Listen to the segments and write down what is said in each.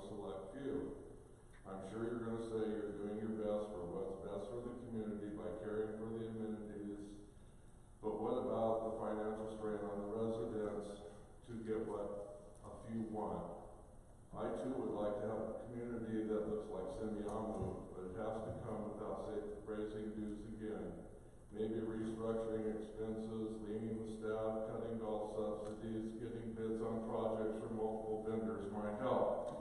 select few. I'm sure you're going to say you're doing your best for what's best for the community by caring for the amenities, but what about the financial strain on the residents to get what a few want? I too would like to have a community that looks like Semiahmoo, but it has to come without raising dues again. Maybe restructuring expenses, leaning the staff, cutting golf subsidies, getting bids on projects from multiple vendors might help.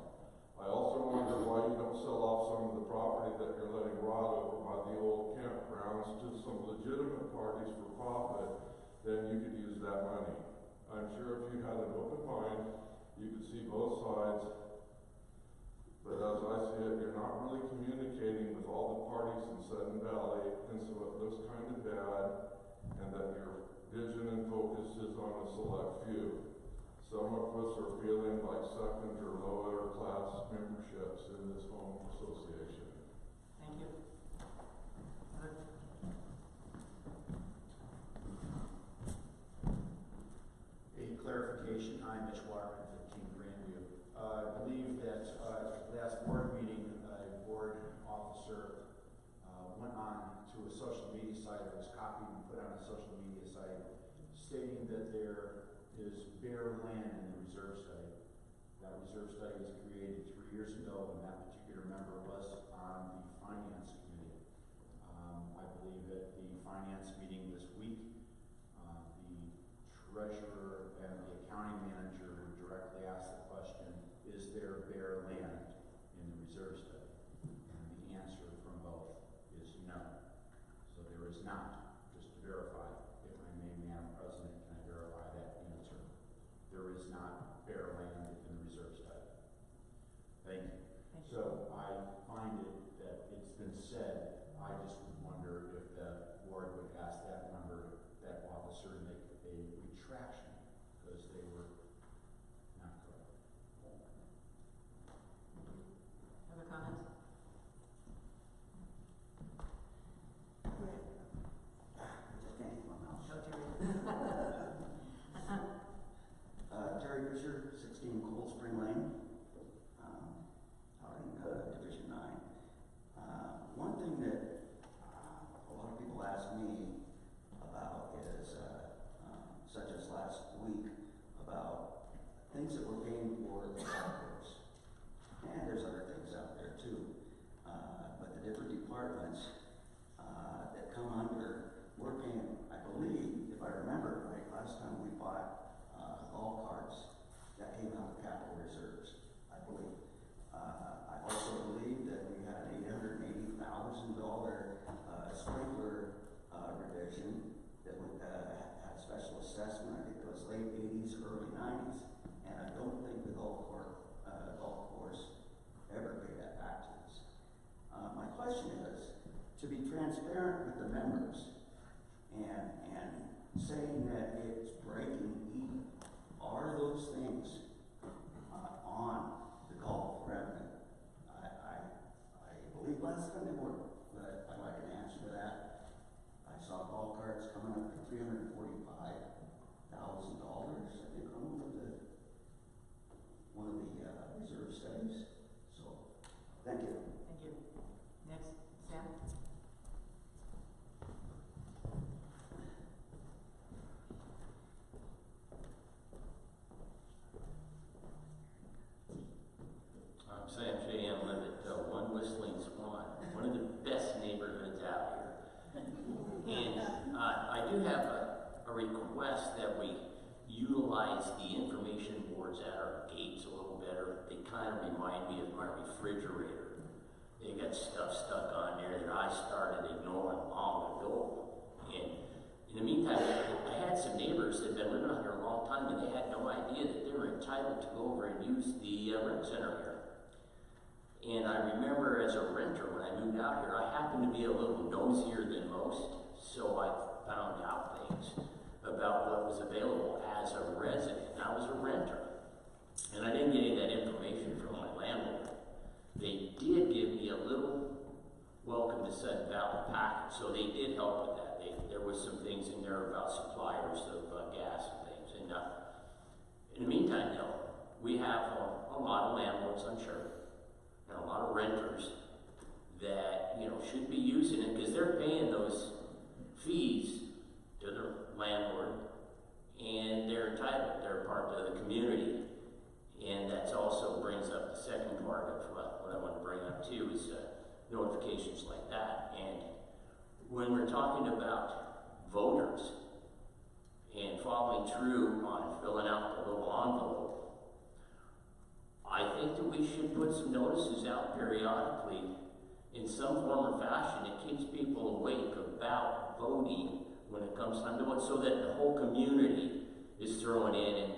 I also wonder why you don't sell off some of the property that you're letting rot over by the old campgrounds to some legitimate parties for profit. Then you could use that money. I'm sure if you had an open mind, you could see both sides. But as I see it, you're not really communicating with all the parties in Sudden Valley, and so it looks kind of bad, and that your vision and focus is on a select few. Some of us are feeling like second or lower class memberships in this home association. Thank you. A clarification, I'm Mitch Waterman, 15 Grandview. I believe that last board meeting, a board officer went on to a social media site, or was copied and put on a social media site, stating that there is bare land in the reserve study. That reserve study was created 3 years ago, and that particular member was on the finance committee. I believe at the finance meeting this week, the treasurer and the accounting manager were directly asked the question, is there bare land in the reserve study? And the answer from both is no. So there is not. Just to verify, if I may, Madam President, can I verify that answer? There is not bare land in the reserve study. Thank you. So I find it that it's been said, I just wonder if the board would ask that member, that officer, to make a retraction, because they were not correct. Other comments? Just can't keep my mouth shut. Terry. Terry Fisher, 16 Cold Spring Lane, out in Division 9. One thing that a lot of people ask me about is, such as last week, about things that we're paying for the golf course. And there's other things out there too. But the different departments that come under, we're paying, I believe, if I remember right, last time we bought golf carts, that came out of capital reserves, I believe. I also believe that we had an $880,000 sprinkler revision that would had special assessment. I think it was late 80s, early 90s, and I don't think the golf course ever paid that back to us. My question is, to be transparent with the members and saying that it's breaking even, are those things on the golf revenue? I believe last time they were, but I'd like an answer to that. I saw golf carts coming up to $345,000, I think, on one of the reserve studies. So, thank you. Thank you. Next, Sam. I'm Sam Shea. I live at One Whistling Swan, one of the best neighborhoods out here. And I do have a request that we utilize the information boards at our gates a little better. They kind of remind me of my refrigerator. They got stuff stuck on there that I started ignoring long ago. And in the meantime, I had some neighbors that had been living out here a long time, and they had no idea that they were entitled to go over and use the rec center here. And I remember as a renter, when I moved out here, I happened to be a little nosier than most, so I found out things about what was available as a resident. I was a renter, and I didn't get any of that information from my landlord. They did give me a little welcome to Sudden Valley packet, so they did help with that. There was some things in there about suppliers of gas and things. And in the meantime, though, we have a lot of landlords, I'm sure, our renters that, you know, should be using it, because they're paying those fees to the landlord, and they're entitled, they're part of the community. And that also brings up the second part of what I want to bring up too, is notifications like that. And when we're talking about voters and following through on filling out the little envelope, I think that we should put some notices out periodically in some form or fashion. It keeps people awake about voting when it comes time to vote, so that the whole community is thrown in,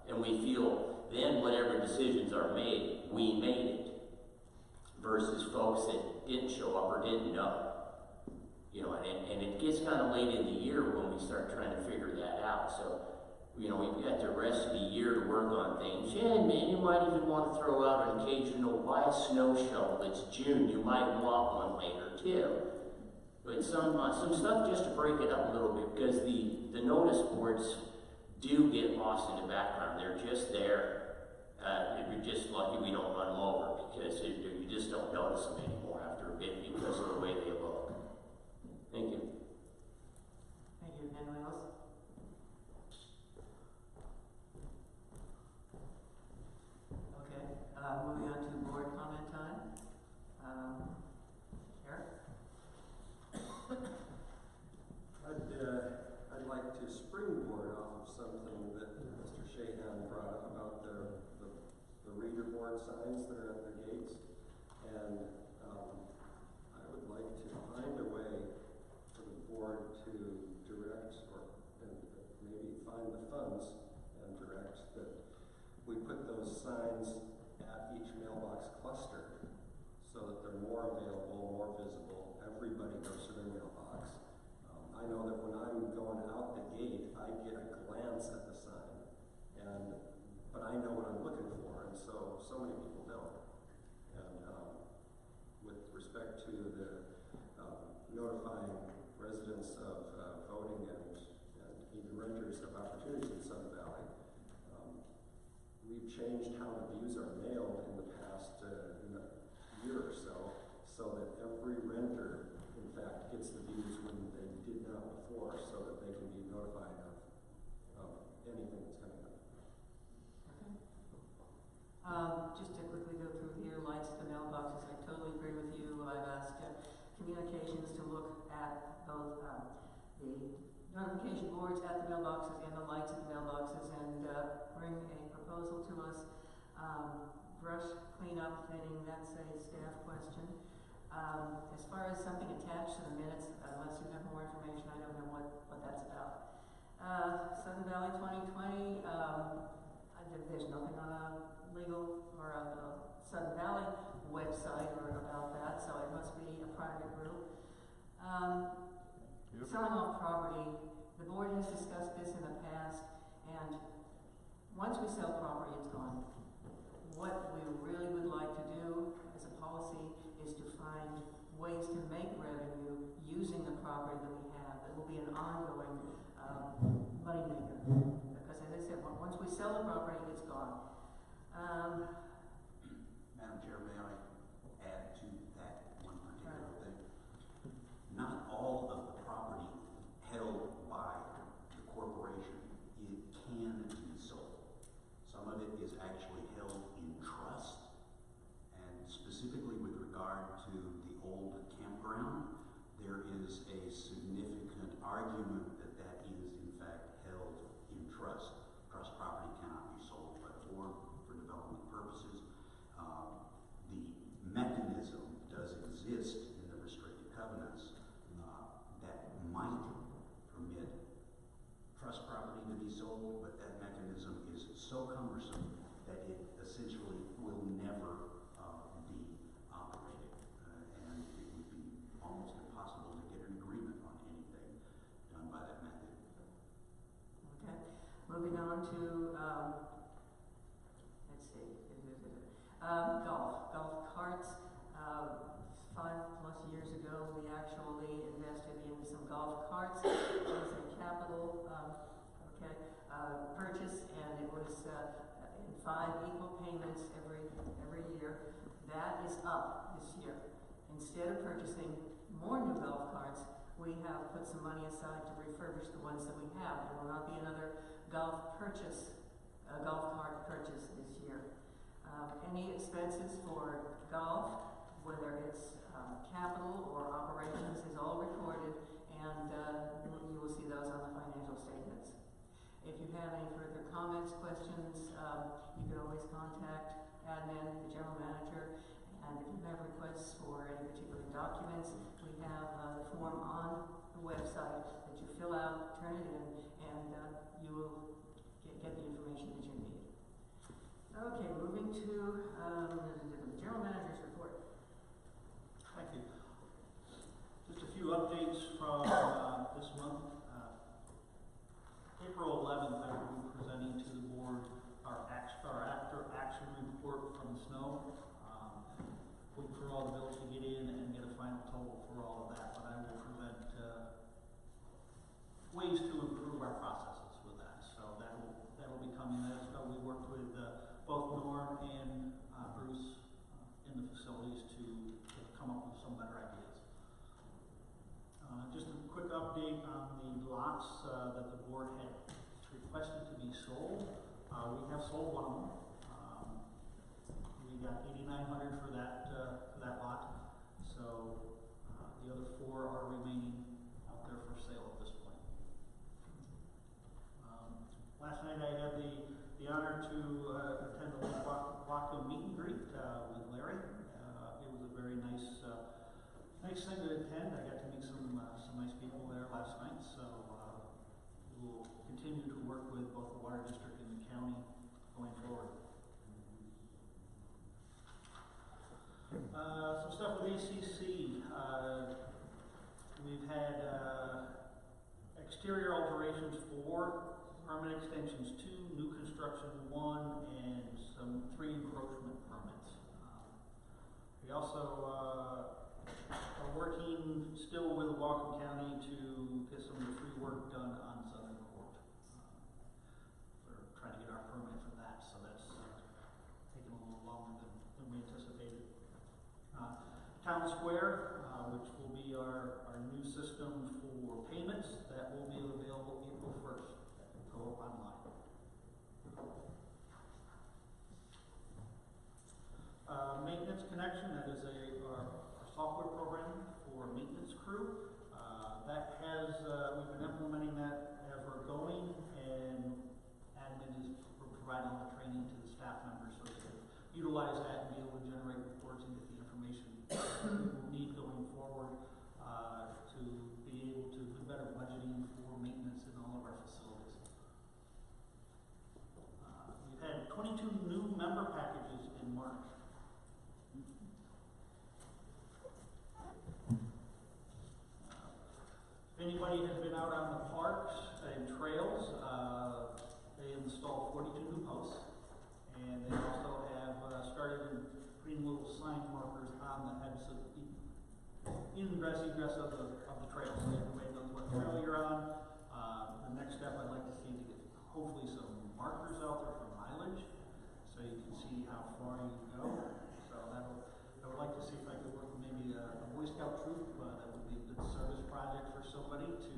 and we feel then whatever decisions are made, we made it, versus folks that didn't show up or didn't know. You know, and it gets kind of late in the year when we start trying to figure that out. So, you know, we've got the rest of the year to work on things. Yeah, man, you might even want to throw out an occasional, buy a snow shovel. It's June, you might want one later too. But some stuff just to break it up a little bit, because the notice boards do get lost in the background. They're just there. You're just lucky we don't run them over, because you just don't notice them anymore after a bit because of the way they look. Thank you. Thank you. Anyone else? Okay, moving on to board comment time. Eric? I'd like to springboard off of something that Mr. Shahan brought up about the reader board signs that are at the gates. And I would like to find a way for the board to direct, and maybe find the funds and direct that we put those signs at each mailbox cluster so that they're more available, more visible. Everybody goes to their mailbox. I know that when I'm going out the gate, I get a glance at the sign, but I know what I'm looking for, and so many people don't. And with respect to the notifying residents of voting and even renters of opportunities in Sun Valley, we've changed how the views are mailed in the past year or so that every renter, in fact, gets the views when they did not before, so that they can be notified of anything that's coming up. Okay. Just to quickly go through here, lights at the mailboxes, I totally agree with you. I've asked communications to look at both the notification boards at the mailboxes and the lights at the mailboxes, and bring a proposal to us. Brush cleanup, thinning, that's a staff question. As far as something attached to the minutes, unless you have more information, I don't know what that's about. Sun Valley 2020, there's nothing on a legal or on the Sun Valley website or about that, so it must be a private group. Selling off property, the board has discussed this in the past, and once we sell property, it's gone. What we really would like to do as a policy is to find ways to make revenue using the property that we have. It will be an ongoing moneymaker. Because as I said, once we sell the property, it's gone. Madam Chair, may I add to that one particular thing? Not all of the property held by the corporation, it can be sold. Some of it is actually held in trust, and specifically with regard to the old campground, there is a significant argument that that is in fact held in trust. Trust property cannot be sold but for development purposes. The mechanism does exist in the restricted covenants that might permit trust property to be sold, but that mechanism is so cumbersome that it essentially will never be operated, and it would be almost impossible to get an agreement on anything done by that method. Okay. Moving on to, let's see, golf carts. 5+ years ago, we actually invested in some golf carts. It was a capital purchase, and it was in 5 equal payments every year. That is up this year. Instead of purchasing more new golf carts, we have put some money aside to refurbish the ones that we have. There will not be another golf cart purchase this year. Any expenses for golf, whether it's capital or operations, is all recorded, and you will see those on the financial statements. If you have any further comments, questions, you can always contact admin, the general manager, and if you have requests for any particular documents, we have the form on the website that you fill out, turn it in, and you will get the information that you need. Okay, moving to the general manager's report. Thank you. Just a few updates from this month. April 11th, I will be presenting to the board our after action report from the snow. Waiting for all the bills to get in and get a final total for all of that, but I will present ways to improve our processes with that. So that will be coming. As we worked with both Norm and Bruce in the facilities to come up with some better ideas. Just a quick update on the lots that the board had requested to be sold. We have sold one of them. We got $8,900 for that lot. So the other 4 are remaining out there for sale at this point. Last night I had the honor to attend the Waco meet and greet with Larry. It was a very nice thing to attend. I got to meet some nice people there last night. So we'll continue to work with both the water district and the county going forward. Some stuff with ACC. We've had exterior alterations 4, permit extensions 2, new construction 1, and some 3 encroachment permits. We also are working still with Whatcom County to get some of the free work done on Southern Court. We're trying to get our permit for that, so that's taking a little longer than we anticipated. Town Square, which will be our new system for payments, that will be available April 1st. Go up online. Maintenance Connection, that is our software program for maintenance crew. That has, we've been implementing that as we're going, and admin is providing all the training to the staff members so they can utilize that and be able to generate reports and get the information we will need going forward to be able to do better budgeting for maintenance in all of our facilities. We've had 22 new member packages in March. If anybody has been out on the parks and trails, they installed 42 new posts, and they also have started putting little sign markers on the heads of the ingress of the trails, so everybody knows what trail you're on. The next step I'd like to see to get hopefully some markers out there for mileage, so you can see how far you go. So I would like to see if I could work with maybe a Boy Scout troop. That would be a good service project for somebody to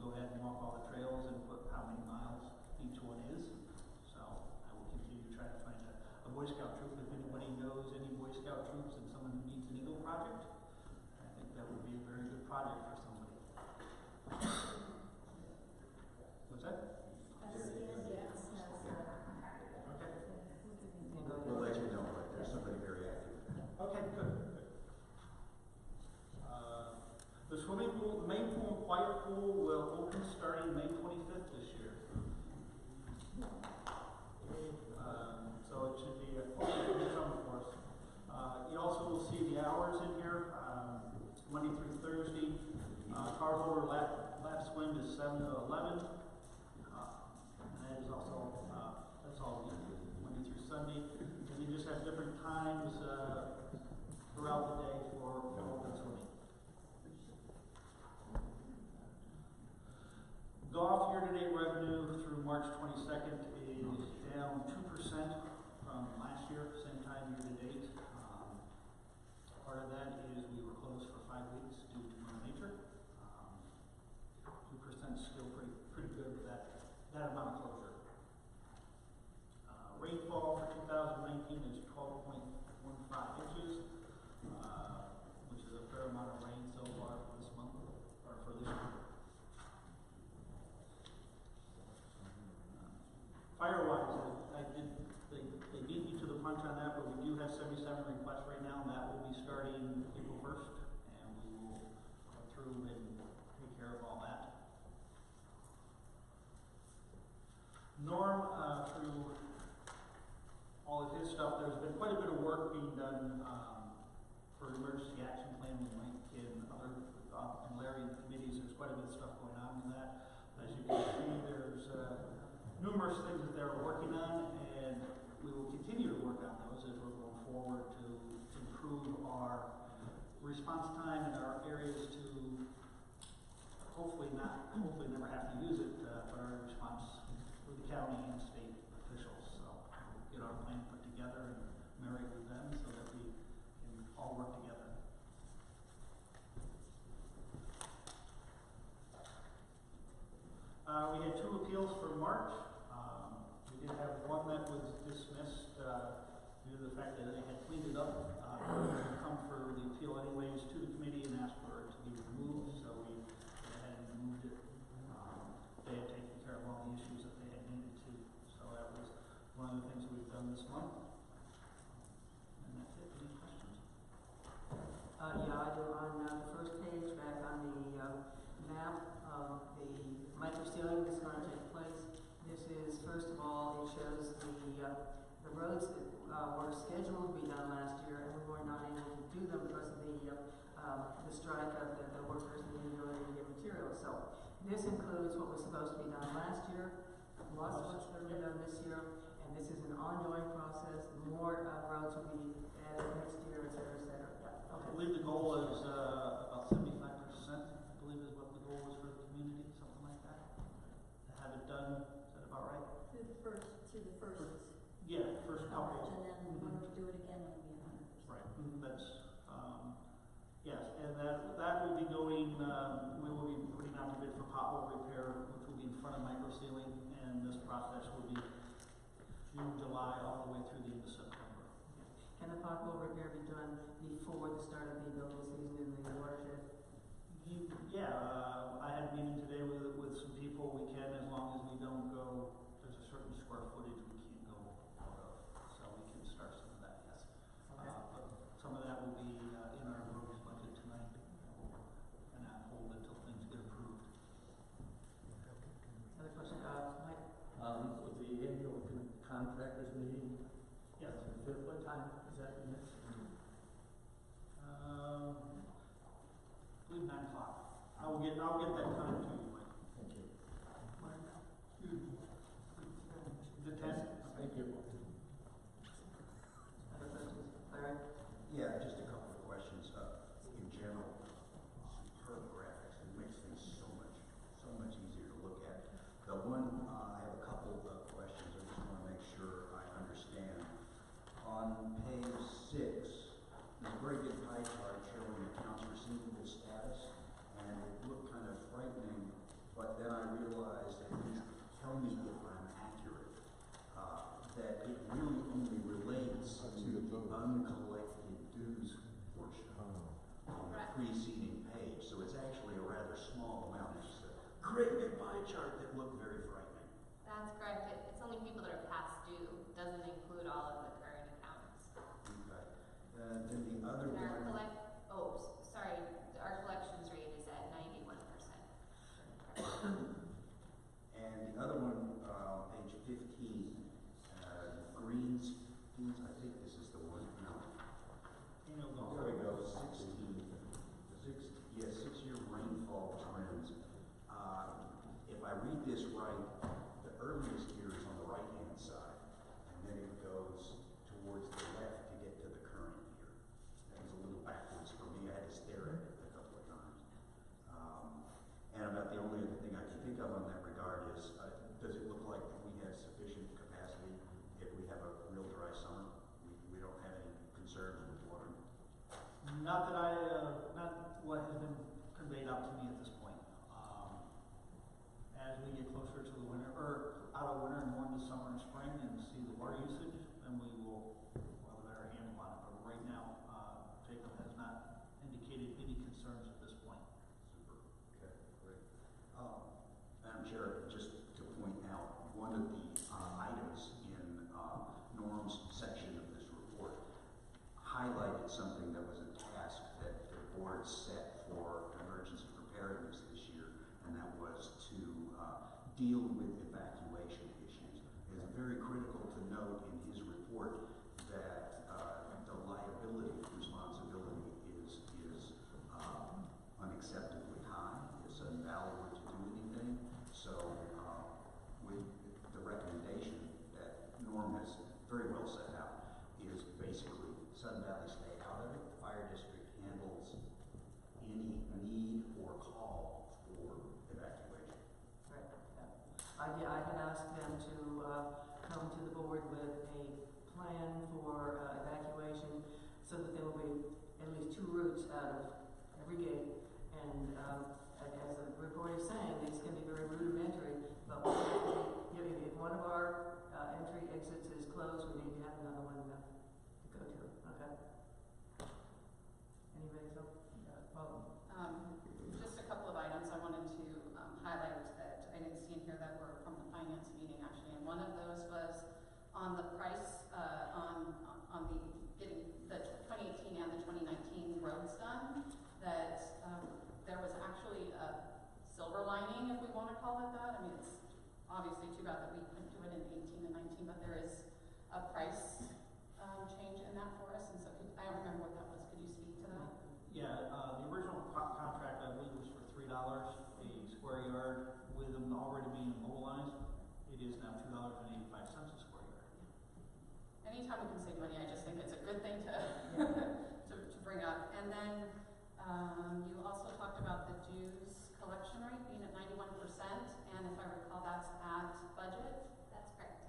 go ahead and walk all the trails and put how many miles each one is. So I will continue to try to find a Boy Scout troop. If anybody knows any Boy Scout troops and someone who needs an Eagle project, I think that would be a very good project for somebody. What's that? Okay. We'll let you know, but there's somebody very active. Okay, good. The swimming pool, the main pool and quiet pool will open starting May 25th this year. So it should be a good summer for us. You also will see the hours in here, Monday through Thursday. Cardholder lap swim is 7 to 11. And that is also, that's all Monday through Sunday. And you just have different times throughout the day for open swimming. Golf year-to-date revenue through March 22nd is down 2% from last year, same time year-to-date. Part of that is we were closed for 5 weeks due to Mother Nature. 2% is still pretty good with that amount of closure. Rainfall for 2019 is 12.15 inches, which is a fair amount of rain so far for this month, or for this year. Fire-wise, they beat me to the punch on that, but we do have 77 requests right now, and that will be starting April 1st, and we will go through and take care of all that. Norm, through all of his stuff, there's been quite a bit of work being done for emergency action plan with Mike and other, and Larry and the committees. There's quite a bit of stuff going on in that. As you can see, there's numerous things that they're working on, and we will continue to work on those as we're going forward to improve our response time in our areas to hopefully never have to use it, but our response with the county and state officials. So we'll get our plan put together and marry with them so that we can all work together. We had 2 appeals for March. We did have one that was dismissed due to the fact that they had cleaned it up. Come for the appeal anyways to the committee and asked for it to be removed, so we went ahead and removed it. They had taken care of all the issues that they had needed to, so that was one of the things that we've done this month. And that's it. Any questions? Yeah, I do. On the first page, back on the map of the micro-sealing that's going to take place, this is, first of all, it shows the roads that were scheduled to be done last year, and we were not able to do them because of the strike of the workers and the inability to get materials. So this includes what was supposed to be done last year, plus what's going to be done this year, and this is an ongoing process. More roads will be added next year, et cetera, et cetera. Yeah. I Okay. believe the goal is about 75%, I believe is what the goal is for the community, something like that. To have it done, is that about right? Through the first Yeah, first couple. coverage, and then when we do it again, it'll be 100%. Right, that's, yes, and that will be going, we will be putting out the bid for pothole repair, which will be in front of micro sealing, and this process will be June, July, all the way through the end of September. Can the pothole repair be done before the start of the building season in the watershed? Yeah, I had a meeting today with some people. We can, as long as we don't go, there's a certain square footage we can't go out of, so we can start some of that, yes. Okay. But some of that will be in our roads budget tonight, and not hold until things get approved. Other question, Mike? With the annual contractors meeting, Yes. what time is that next? I believe 9 o'clock. I'll get that time to you, Mike. Thank you. The 10th? Thank you. Other questions? Larry? Yeah, just a couple of questions. In general, superb graphics. It makes things so much easier to look at. The one, I have a couple of questions. I just want to make sure I understand. On page 6, there's a very good pie chart showing accounts receivable status, and it looked kind of frightening, but then I realized, and you tell me if I'm accurate, that it really only relates to the uncollected dues portion on the preceding page. So it's actually a rather small amount. It's just a great big pie chart that looked very frightening. That's correct. It's only people that are past due. It doesn't include all of the current accounts. Okay. Then the other And our one. our collections rate is at 91%. And the other one, page 15, greens, I think this is the one. No. There we go. 6-year rainfall trends. If I read this right, the earliest year is on the right-hand side, and then it goes towards the left to get to the current year. That was a little backwards. Not that not what has been conveyed out to me at this point. As we get closer to the winter, or out of winter and more into summer and spring and see the water usage, then we will have a better handle on it. But right now, Jacob has not indicated any concerns at this point. Super. Okay, great. Madam Chair, just to point out, one of the items in Norm's section of this report highlighted something that was a task that the board set for emergency preparedness this year, and that was to deal with evacuation issues. It is very critical to note in his report that the liability responsibility is unacceptably high if Sudden Valley were to do anything. So with the recommendation that Norm has very well set out is basically Sudden Valley stay out of it. The fire district handles any need or call for evacuation. Right, yeah. I had asked them to come to the board with a plan for evacuation so that there will be at least 2 routes out of every gate. And as the report is saying, these can be very rudimentary, but we have to be, if one of our entry exits is closed, we need to have another one to go to, okay? Anybody else? Just a couple of items I wanted to highlight that I didn't see in here that were from the finance meeting actually, and one of those was on the price on the getting the 2018 and the 2019 roads done. That there was actually a silver lining, if we want to call it that. I mean, it's obviously too bad that we couldn't do it in 18 and 19, but there is a price change in that for us, and so I don't remember what that was. Could you speak to that? Yeah, the original contract, I believe, was for $3 a square yard. With them already being immobilized, it is now $2.85 a square yard. Anytime we can save money, I just think it's a good thing to to bring up. And then you also talked about the dues collection rate being at 91%, and if I recall, that's at budget. That's correct.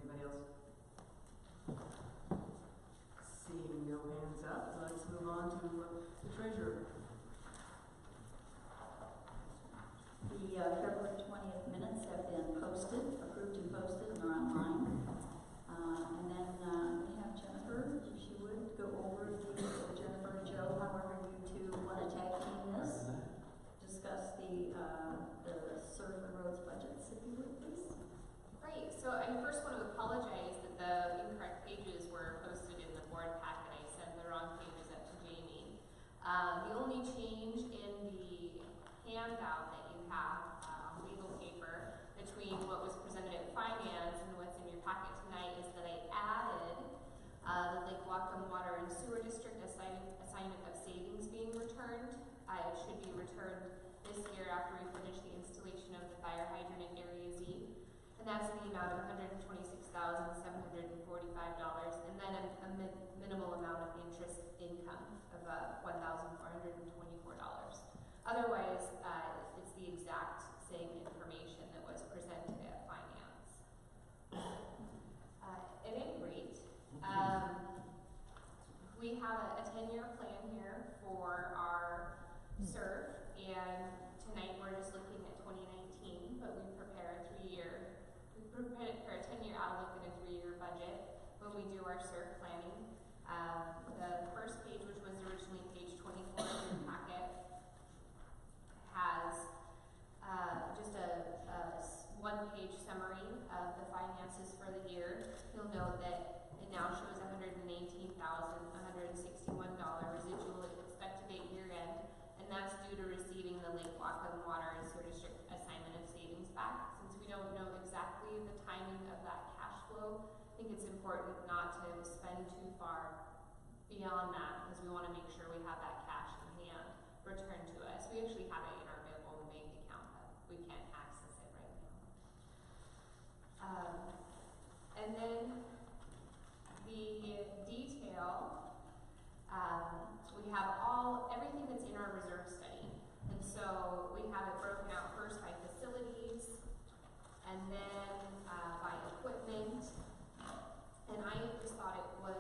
Anybody else? Seeing no hands up, let's move on to the treasurer. The February 20th minutes have been posted, approved and posted, and are online. And then we have Jennifer, if she would, go over Jennifer and Joe, however you two want to tag team this. Discuss the surf and roads budgets, if you would, please. Right, so I first want to apologize that the incorrect pages were posted in the board packet. I sent the wrong pages up to Jamie. The only change in the handout that you have, legal paper, between what was presented at finance and what's in your packet tonight is that I added the Lake Whatcom Water and Sewer District assignment of savings being returned. It should be returned this year after we finish the installation of the fire hydrant in Area Z. And that's in the amount of $126,745, and then a minimal amount of interest income of $1,424. Otherwise, it's the exact same information that was presented at finance. At any rate, we have a 10-year plan here for our SURF, and tonight we're just looking at 2019, but we prepare a 10-year outlook and a 3-year budget when we do our SURF planning. The first page, which was originally page 24 in your packet, has just a one-page summary of the finances for the year. You'll note that it now shows $118,161 residual expected at year end, and that's due to receiving the Lake Whatcom Water and Sewer District assignment of savings back. Since we don't know exactly the timing of that cash flow, I think it's important not to spend too far beyond that, because we want to make sure we have that cash in hand returned to us. We actually have it in our available bank account, but we can't access it right now. And then the detail, we have everything that's in our reserve study. And so we have it broken out first by facilities, and then by equipment. And I just thought it was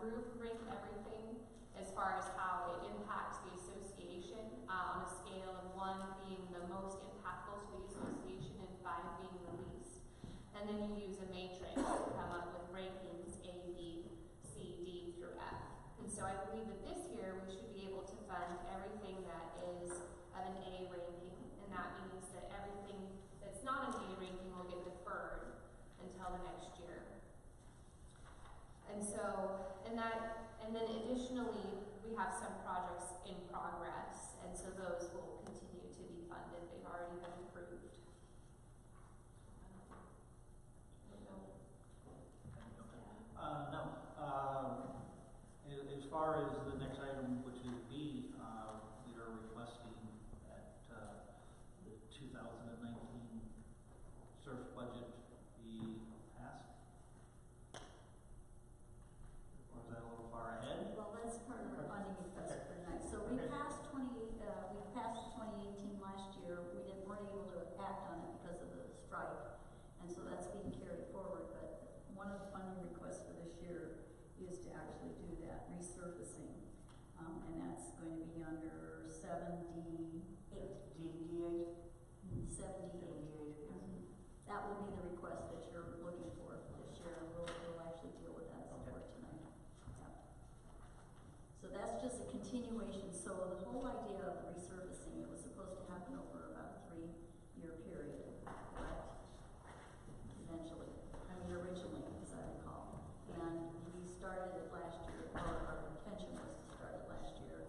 group rank everything as far as how it impacts the association, on a scale of 1 being the most impactful to the association and 5 being the least. And then you use a matrix to come up with rankings A, B, C, D through F. And so I believe that this year we should be able to fund everything that is of an A ranking, and that means that everything that's not an A ranking will get deferred until the next year. And so, and then additionally, we have some projects in progress, and so those will continue to be funded. They've already been approved. No. As far as the next item, which is B, we are requesting that the 2019 surf budget be passed. Or is that a little far ahead? Well, that's part of our funding request for tonight. So we passed we passed 2018 last year. We weren't able to act on it because of the strike. And so that's being carried forward. But one of the funding requests for this year is to actually do that resurfacing. And that's going to be under 78. D8? 78. That will be the request that you're looking for this year, and we'll actually deal with that some more tonight. Yeah. So that's just a continuation. So the whole idea of the resurfacing, it was supposed to happen over about a 3-year period, correct? Originally, as I recall. And we started it last year, or our intention was to start it last year.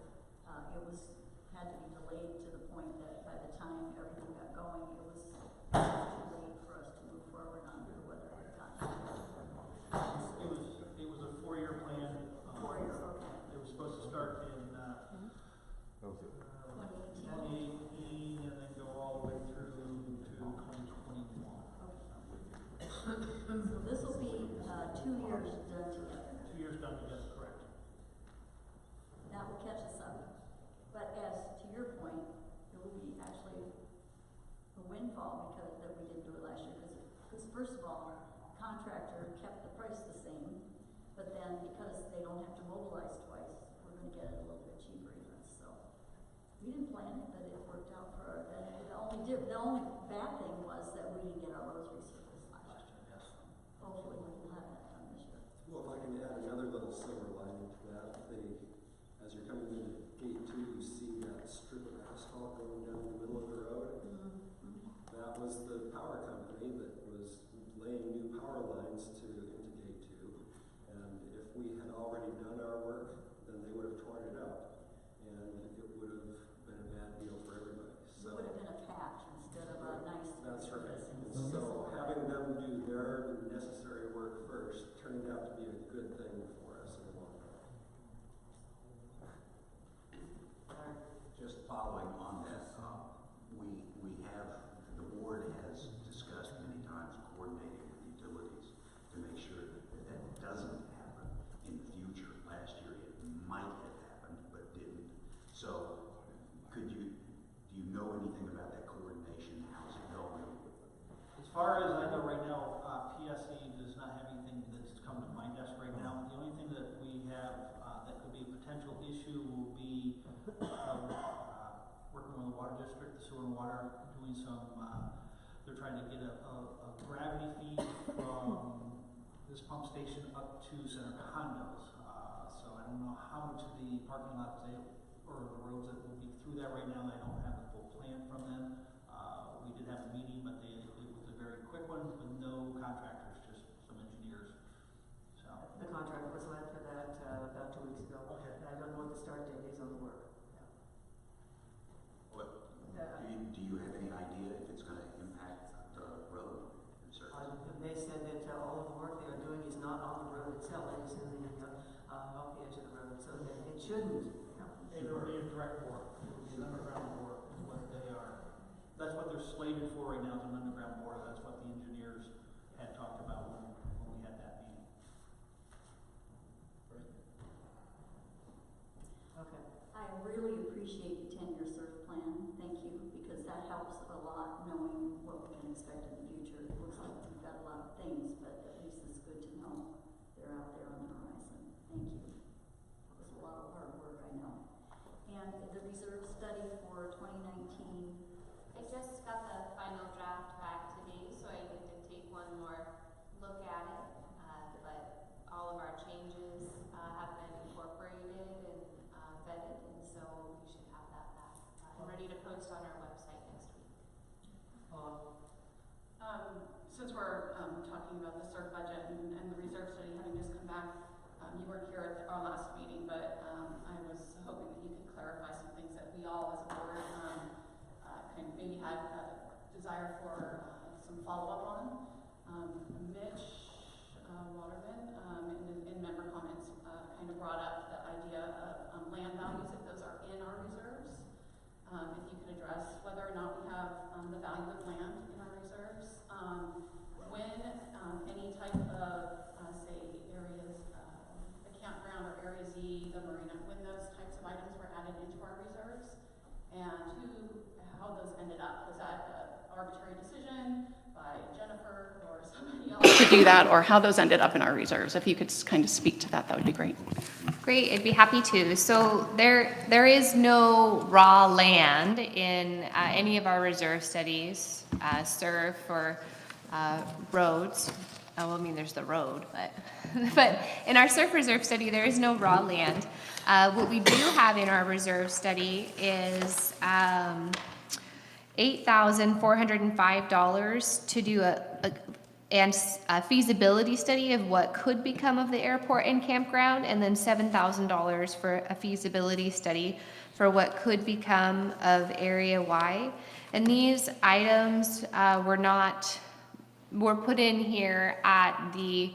Had to be delayed to the point that by the time everything got going, it was too late for us to move forward on the weather contract. It was a 4-year plan. 4 years, okay. It was supposed to start in 2018. 2018 and then go all the way through to 2021. So this will be 2 years done together. 2 years done together, correct. That will catch us up. But as to your point, it will be actually a windfall because that we didn't do it last year. Because first of all, contractor kept the price the same, but then because they don't have to mobilize twice, we're going to get it a little bit cheaper even. So we didn't plan it, but it worked out for our benefit. The only bad thing was that we didn't get our roads resurfaced last year. Yes. Hopefully we'll have that done this year. Well, if I can add another little silver lining to that, as you're coming into gate 2, you see that strip of asphalt going down the middle of the road. That was the power company that was laying new power lines into gate 2. And if we had already done our work, then they would have torn it up. And it would have been a bad deal for everybody. It would have been a patch instead of a nice. That's right. So having them do their necessary work first turned out to be a good thing for us in the long run. Just following on that, we have, the board has discussed many times coordinating with utilities to make sure that doesn't happen in the future. Last year it might have happened, but didn't. So do you know anything about that coordination? How's it going? As far as I know right now, PSE does not have anything that's come to my desk right now. The only thing that we have that could be a potential issue will be working with the water district, the sewer and water, doing some, they're trying to get a gravity feed from this pump station up to Center Condos. So I don't know how much of the parking lot or the roads that will be through that right now. I don't have a full plan from them. We did have a meeting, but it was a very quick one with no contractors, just some engineers. So The contract was let for that about 2 weeks ago. Okay. I don't know what the start date is on the work. What, do you have any idea if it's going to impact the road? They said that all of the work they are doing is not on the road itself, it is in the off the edge of the road, so that it shouldn't. it will be a direct bore. It will be an underground bore is what they are. That's what they're slated for right now, is an underground bore. That's what the engineers had talked about when we had that meeting. Okay. I really appreciate the 10-year surf plan. Thank you, because that helps a lot knowing what we can expect in the future. It looks like we've got a lot of things, but at least it's good to know they're out there on the horizon. Thank you. That was a lot of hard work, I know. And the reserve study for 2019, I just got the final draft back today, so I need to take one more look at it. But all of our changes have been incorporated and vetted, and so we should have that back and ready to post on our website next week. Since we're talking about the SERF budget and the reserve study having just come back, you weren't here at our last meeting, but I was hoping that you could clarify some things that we all as a board kind of maybe had a desire for some follow-up on. Mitch Waterman in member comments kind of brought up the idea of land values, if those are in our reserves. If you could address whether or not we have the value of land in our reserves. When any type of, say, areas, the campground or Area Z, the marina, when those types of items were added into our reserves, and how those ended up. Was that an arbitrary decision by Jennifer or somebody else to do that, or how those ended up in our reserves? If you could kind of speak to that, that would be great. Great, I'd be happy to. So there is no raw land in any of our reserve studies, SERF or roads. Well, I mean, there's the road, but in our SERF reserve study, there is no raw land. What we do have in our reserve study is $8,405 to do a feasibility study of what could become of the airport and campground, and then $7,000 for a feasibility study for what could become of Area Y. And these items were put in here at the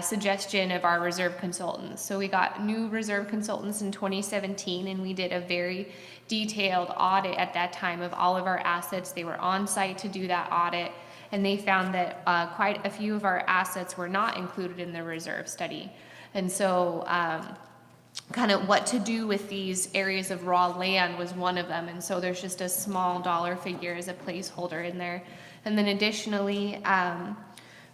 suggestion of our reserve consultants. So we got new reserve consultants in 2017, and we did a very detailed audit at that time of all of our assets. They were on site to do that audit, and they found that quite a few of our assets were not included in the reserve study. And so kind of what to do with these areas of raw land was one of them. And so there's just a small dollar figure as a placeholder in there. And then additionally,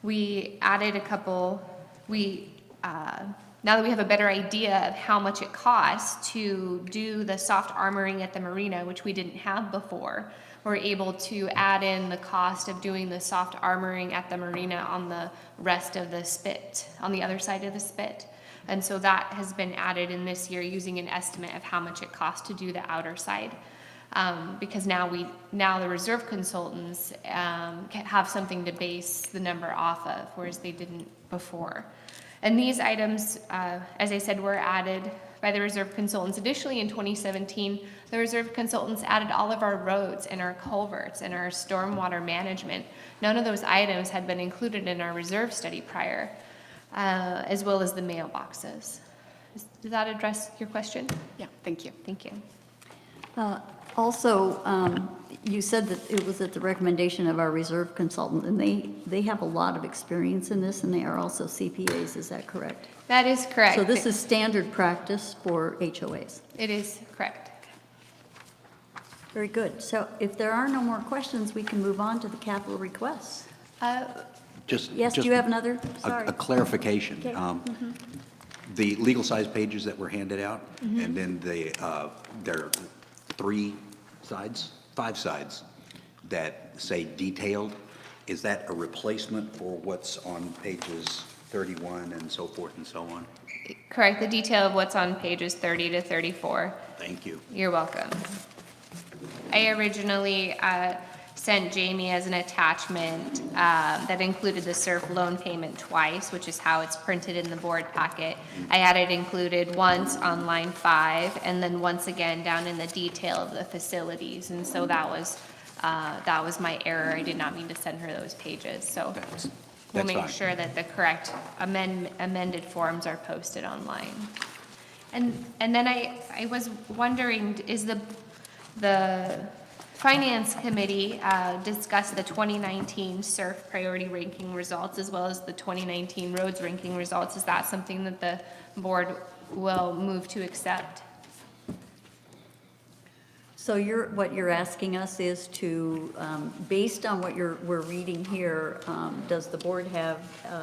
we added a couple, now that we have a better idea of how much it costs to do the soft armoring at the marina, which we didn't have before, we're able to add in the cost of doing the soft armoring at the marina on the rest of the spit, on the other side of the spit. And so that has been added in this year using an estimate of how much it costs to do the outer side. Because now the reserve consultants have something to base the number off of, whereas they didn't before. And these items, as I said, were added by the reserve consultants. Additionally, in 2017, the reserve consultants added all of our roads and our culverts and our stormwater management. None of those items had been included in our reserve study prior, as well as the mailboxes. Does that address your question? Yeah, thank you. Thank you. Also, you said that it was at the recommendation of our reserve consultant, and they have a lot of experience in this, and they are also CPAs, is that correct? That is correct. So this is standard practice for HOAs? It is correct. Very good. So if there are no more questions, we can move on to the capital requests. Yes, do you have another? Sorry. A clarification. Okay. The legal size pages that were handed out, and then there are 5 sides that say detailed. Is that a replacement for what's on pages 31 and so forth and so on? Correct. The detail of what's on pages 30 to 34. Thank you. You're welcome. I originally sent Jamie as an attachment that included the SERF loan payment twice, which is how it's printed in the board packet. I had it included once on line 5, and then once again down in the detail of the facilities. And so that was my error. I did not mean to send her those pages. So we'll make sure that the correct amended forms are posted online. And then I was wondering, is the Finance Committee discussed the 2019 SERF priority ranking results as well as the 2019 roads ranking results. Is that something that the board will move to accept? So what you're asking us is to, based on what we're reading here, does the board have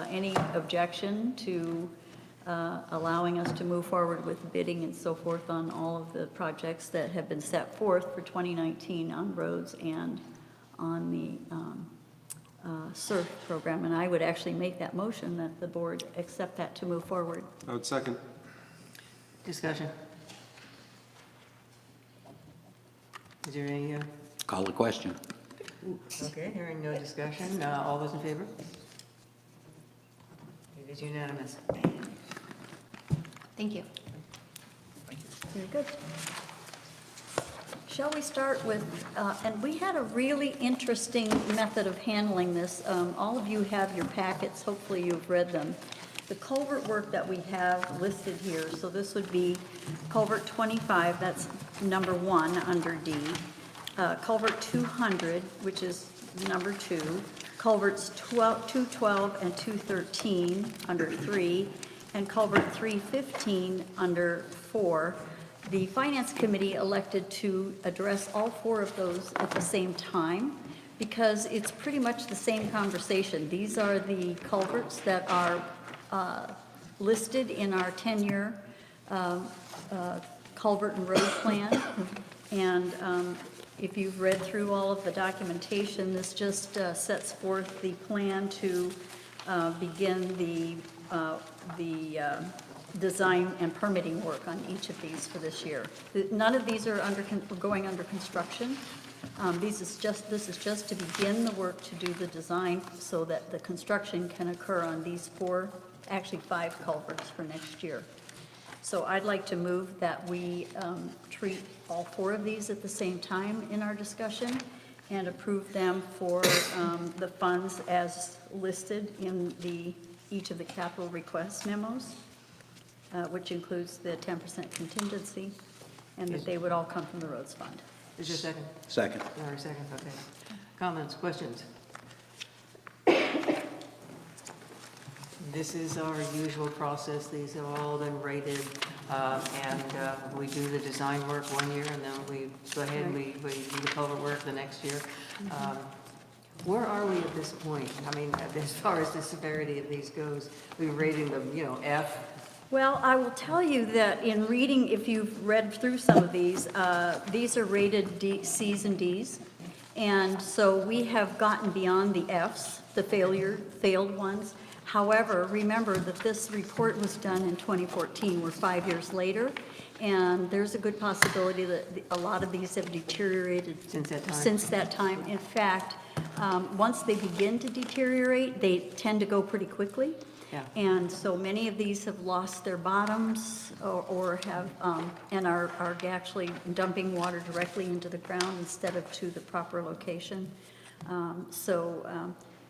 any objection to allowing us to move forward with bidding and so forth on all of the projects that have been set forth for 2019 on roads and on the SURF program. And I would actually make that motion that the board accept that to move forward. I would second. Discussion. Is there any, Call the question. okay, hearing no discussion, all those in favor? It is unanimous. Thank you. Very good. Shall we start with, and we had a really interesting method of handling this. All of you have your packets, hopefully you've read them. The culvert work that we have listed here, so this would be culvert 25, that's number 1 under D. Culvert 200, which is number 2. Culverts 212 and 213 under 3, and culvert 315 under 4. The Finance Committee elected to address all 4 of those at the same time because it's pretty much the same conversation. These are the culverts that are listed in our 10-year culvert and road plan. And if you've read through all of the documentation, this just sets forth the plan to begin the design and permitting work on each of these for this year. None of these are going under construction. This is just to begin the work to do the design so that the construction can occur on these 4, actually 5 culverts for next year. So I'd like to move that we treat all 4 of these at the same time in our discussion and approve them for the funds as listed in each of the capital request memos, which includes the 10% contingency, and that they would all come from the roads fund. Is there a second? Second. Larry, second, okay. Comments, questions? This is our usual process. These have all been rated, and we do the design work one year, and then we go ahead and we do the culvert work the next year. Where are we at this point? I mean, as far as the severity of these goes, we're rating them, F. Well, I will tell you that in reading, if you've read through some of these are rated C's and D's. And so we have gotten beyond the F's, the failed ones. However, remember that this report was done in 2014. We're 5 years later. And there's a good possibility that a lot of these have deteriorated since that time. In fact, once they begin to deteriorate, they tend to go pretty quickly. Yeah. And so many of these have lost their bottoms or have, and are actually dumping water directly into the ground instead of to the proper location.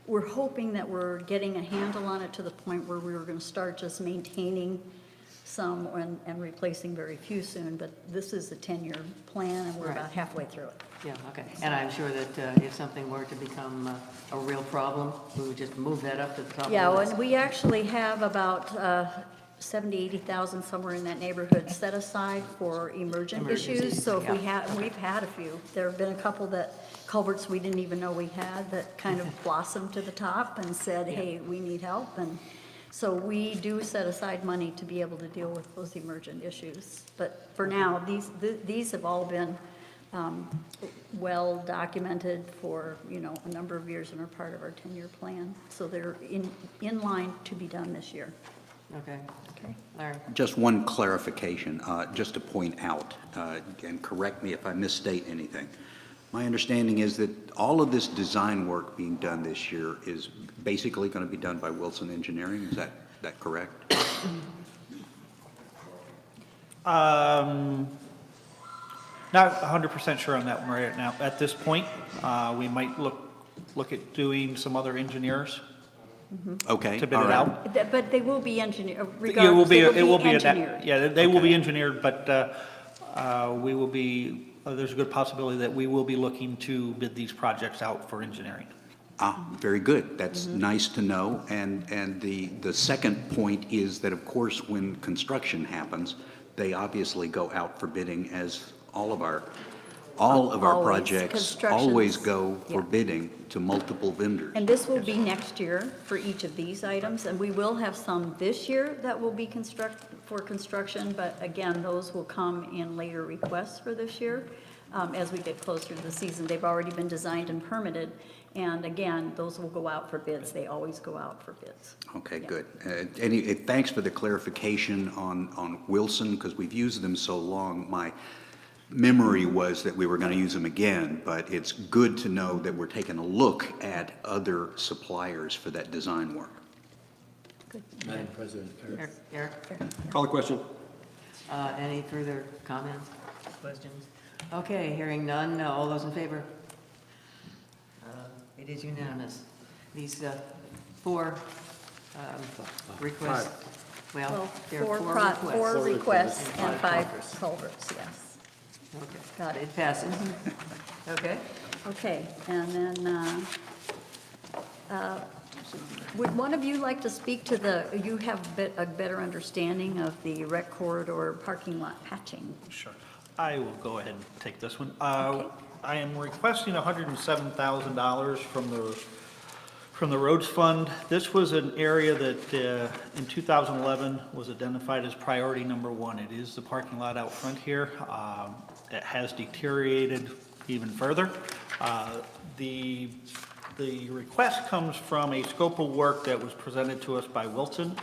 We're hoping that we're getting a handle on it to the point where we were going to start just maintaining some and replacing very few soon. But this is a 10-year plan, and we're about halfway through it. Yeah, okay. And I'm sure that if something were to become a real problem, we would just move that up to the top of the Yeah, list. and we actually have about 70,000, 80,000, somewhere in that neighborhood set aside for emergent Emergencies, issues. So if yeah. we've had a few. There have been a couple culverts we didn't even know we had that kind of blossomed to the top and said, hey, we need help. And so we do set aside money to be able to deal with those emergent issues. But for now, these have all been well documented for, a number of years and are part of our 10-year plan. So they're in line to be done this year. Okay. Okay. Larry? Just one clarification, just to point out, and correct me if I misstate anything. My understanding is that all of this design work being done this year is basically going to be done by Wilson Engineering. Is that correct? Not 100% sure on that one right now. At this point, we might look at doing some other engineers Okay, to bid all it right. out. But they will be engineered, It regardless, will be engineered. they will Okay. be engineered, but we will be. There's a good possibility that we will be looking to bid these projects out for engineering. Very good. That's nice to know. And the second point is that, of course, when construction happens, they obviously go out for bidding, as all of our all of our Always. projects always go Construction's- for yeah. bidding to multiple vendors. And this will be next year for each of these items, and we will have some this year that will be for construction, but again, those will come in later requests for this year, as we get closer to the season. They've already been designed and permitted, and again, those will go out for bids. They always go out for bids. Okay, Yeah. good. Thanks for the clarification on Wilson, because we've used them so long. My memory was that we were going to use them again, but it's good to know that we're taking a look at other suppliers for that design work. Madam President. Eric? Call the question. Any further comments, questions? Okay, hearing none, all those in favor? It is unanimous. These four requests, well, there are four requests. Four requests and five culverts. culverts, yes. Okay, Got it. it passes. Okay. Okay, and then, would one of you like to speak to you have a better understanding of the rec corridor parking lot patching? Sure. I will go ahead and take this one. Okay. I am requesting $107,000 from the roads fund. This was an area that in 2011 was identified as priority number 1. It is the parking lot out front here. It has deteriorated even further. The request comes from a scope of work that was presented to us by Wilson.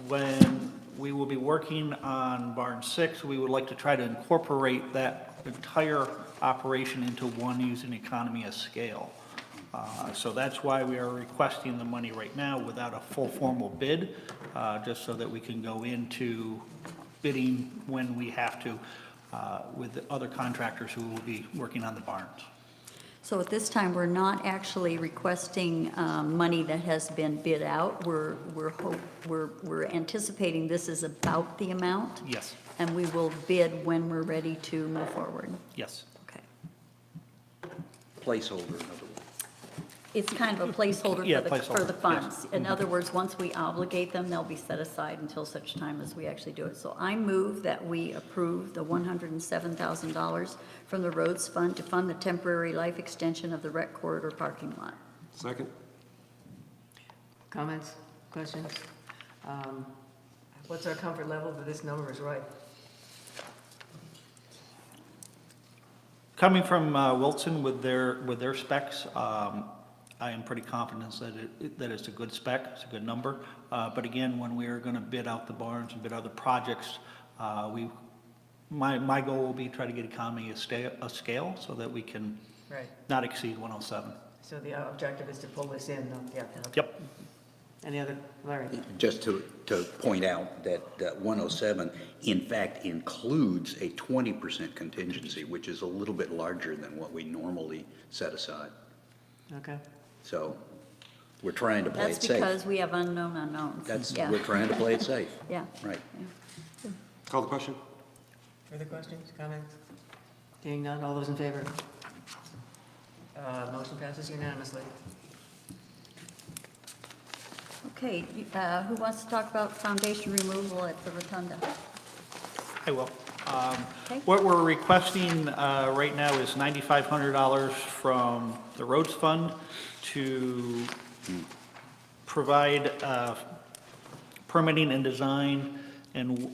When we will be working on Barn 6, we would like to try to incorporate that entire operation into one using economy of scale. So that's why we are requesting the money right now without a full formal bid, just so that we can go into bidding when we have to with the other contractors who will be working on the barns. So at this time, we're not actually requesting money that has been bid out. We're anticipating this is about the amount, Yes, and we will bid when we're ready to move forward. yes. Okay. Placeholder, in other words. It's kind of a placeholder Yeah, for placeholder, the yes. funds. In other words, once we obligate them, they'll be set aside until such time as we actually do it. So I move that we approve the $107,000 from the roads fund to fund the temporary life extension of the rec corridor parking lot. Second. Comments, questions? What's our comfort level that this number is right? Coming from Wilson with their specs, I am pretty confident that it's a good spec, it's a good number. But again, when we are going to bid out the barns and bid other projects, my goal will be try to get economy of scale so that we can Right. not exceed 107. So the objective is to pull this in, yeah. Yep. Any other, Larry? Just to point out that 107, in fact, includes a 20% contingency, which is a little bit larger than what we normally set aside. Okay. So we're trying to play That's it safe. because we have unknown unknowns. Yeah. We're trying to play it safe. Yeah. Right. Call the question. Further questions, comments? Hearing none, all those in favor? Motion passes unanimously. Okay, who wants to talk about foundation removal at the rotunda? I will. Okay. What we're requesting right now is $9,500 from the roads fund to provide permitting and design and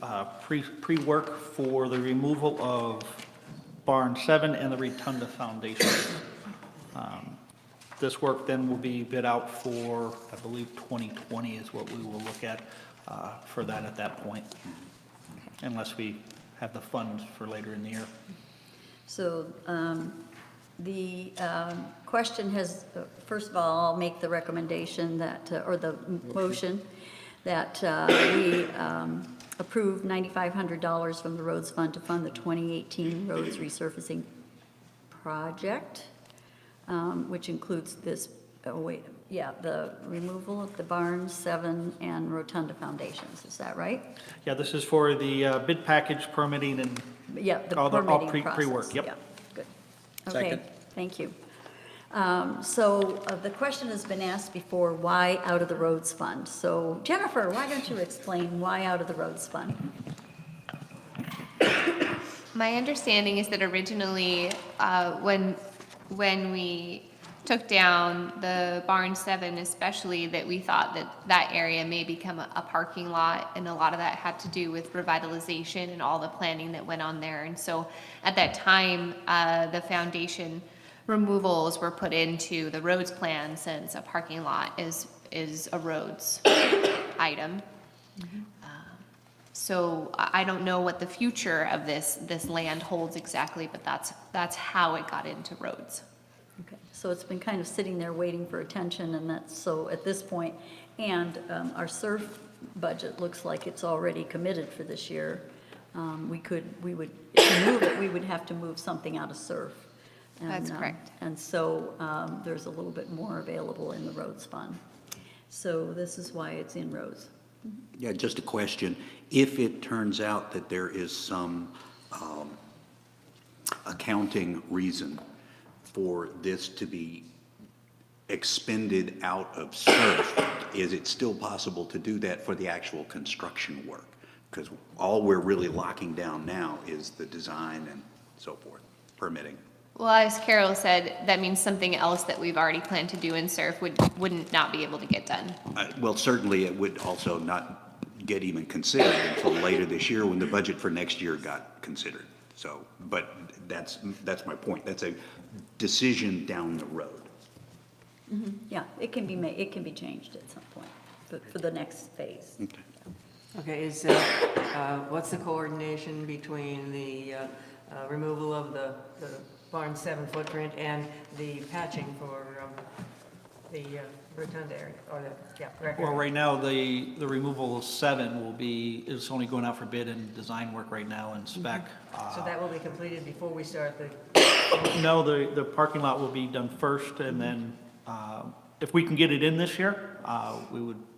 pre-work for the removal of Barn 7 and the Rotunda Foundation. This work then will be bid out for, I believe, 2020 is what we will look at for that at that point, unless we have the funds for later in the year. So the question has, first of all, I'll make the recommendation that, or the motion, that we approve $9,500 from the roads fund to fund the 2018 roads resurfacing project, which includes this, the removal of the Barn 7 and Rotunda foundations. Is that right? Yeah, this is for the bid package permitting and Yeah, the all permitting pre-work, process. yep. Yeah, good. Okay, Second. thank you. So the question has been asked before, why out of the roads fund? So Jennifer, why don't you explain why out of the roads fund? My understanding is that originally, when we took down the Barn 7 especially, that we thought that that area may become a parking lot, and a lot of that had to do with revitalization and all the planning that went on there. And so at that time, the foundation removals were put into the roads plan, since a parking lot is a roads item. So I don't know what the future of this land holds exactly, but that's how it got into roads. Okay, so it's been kind of sitting there waiting for attention, and that's, so at this point, and our SURF budget looks like it's already committed for this year. We would, if we move it, we would have to move something out of SURF. And, That's correct. And so there's a little bit more available in the roads fund. So this is why it's in roads. Yeah, just a question. If it turns out that there is some accounting reason for this to be expended out of SURF, is it still possible to do that for the actual construction work? Because all we're really locking down now is the design and so forth, permitting. Well, as Carol said, that means something else that we've already planned to do in SURF wouldn't not be able to get done. Well, certainly it would also not get even considered until later this year, when the budget for next year got considered. So, but that's my point. That's a decision down the road. Mm-hmm. Yeah, it can be made, it can be changed at some point, but for the next phase. Okay. Okay, is, what's the coordination between the removal of the Barn 7 footprint and the patching for the rotunda area, or the, yeah, rec Well, area? right now, the removal of 7 is only going out for bid and design work right now and spec. So that will be completed before we start the, No, the parking lot will be done first, and then, if we can get it in this year,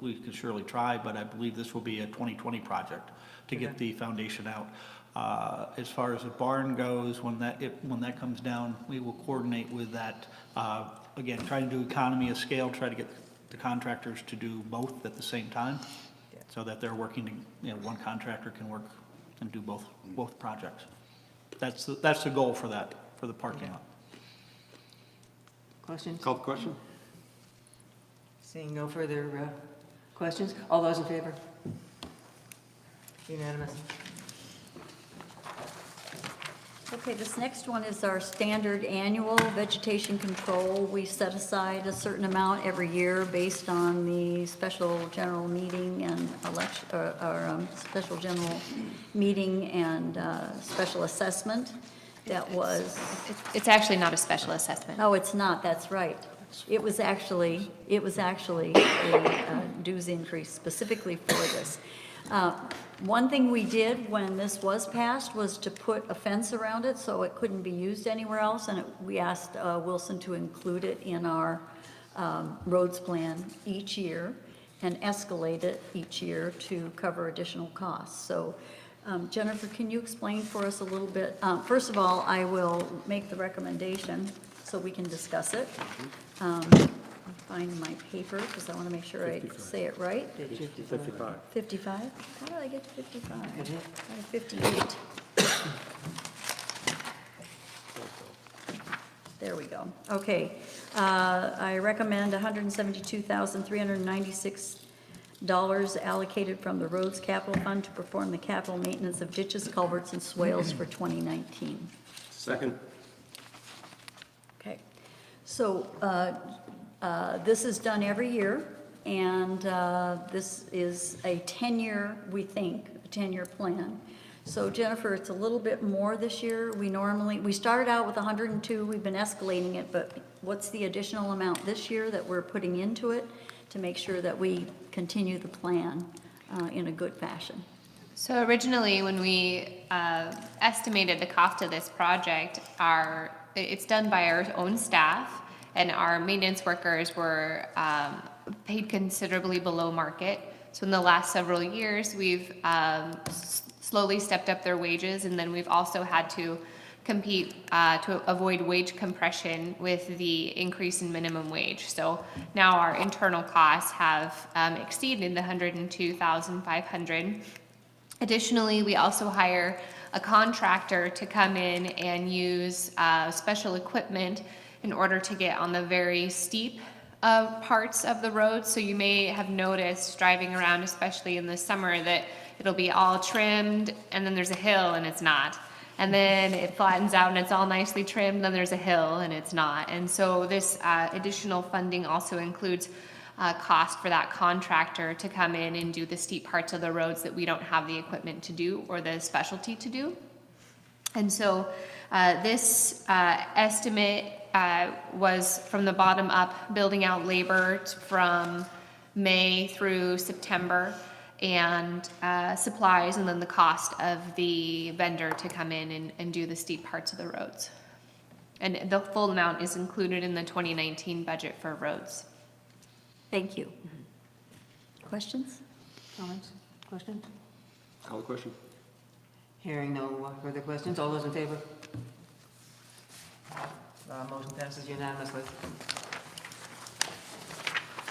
we can surely try, but I believe this will be a 2020 project to get the foundation out. As far as the barn goes, when that comes down, we will coordinate with that. Again, try to do economy of scale, try to get the contractors to do both at the same time, so that they're working, one contractor can work and do both projects. That's the goal for that, for the parking lot. questions? Call the question? Seeing no further questions, all those in favor? Unanimous. Okay, this next one is our standard annual vegetation control. We set aside a certain amount every year based on the special general meeting and election, special general meeting and special assessment. That was. It's actually not a special assessment. Oh, it's not, that's right. It was actually a dues increase specifically for this. One thing we did when this was passed was to put a fence around it so it couldn't be used anywhere else, and we asked Wilson to include it in our roads plan each year and escalate it each year to cover additional costs. So Jennifer, can you explain for us a little bit? First of all, I will make the recommendation so we can discuss it. Find my paper because I want to make sure 55. I say it right. 55. 55? How did I get to 55? I got 58. There we go. Okay. I recommend $172,396 allocated from the Roads Capital Fund to perform the capital maintenance of ditches, culverts, and swales for 2019. Second. Okay. So this is done every year, and this is a 10-year, we think, a 10-year plan. So Jennifer, it's a little bit more this year. We started out with 102, we've been escalating it, but what's the additional amount this year that we're putting into it to make sure that we continue the plan in a good fashion? So originally, when we estimated the cost of this project, it's done by our own staff, and our maintenance workers were paid considerably below market. So in the last several years, we've slowly stepped up their wages, and then we've also had to compete to avoid wage compression with the increase in minimum wage. So now our internal costs have exceeded the $102,500. Additionally, we also hire a contractor to come in and use special equipment in order to get on the very steep parts of the road. So you may have noticed driving around, especially in the summer, that it'll be all trimmed and then there's a hill and it's not. And then it flattens out and it's all nicely trimmed, then there's a hill and it's not. And so this additional funding also includes cost for that contractor to come in and do the steep parts of the roads that we don't have the equipment to do or the specialty to do. And so this estimate was from the bottom up, building out labor from May through September, and supplies, and then the cost of the vendor to come in and do the steep parts of the roads. And the full amount is included in the 2019 budget for roads. Thank you. Questions? Comments? Questions? Call the question. Hearing no further questions, all those in favor? Motion passes unanimously.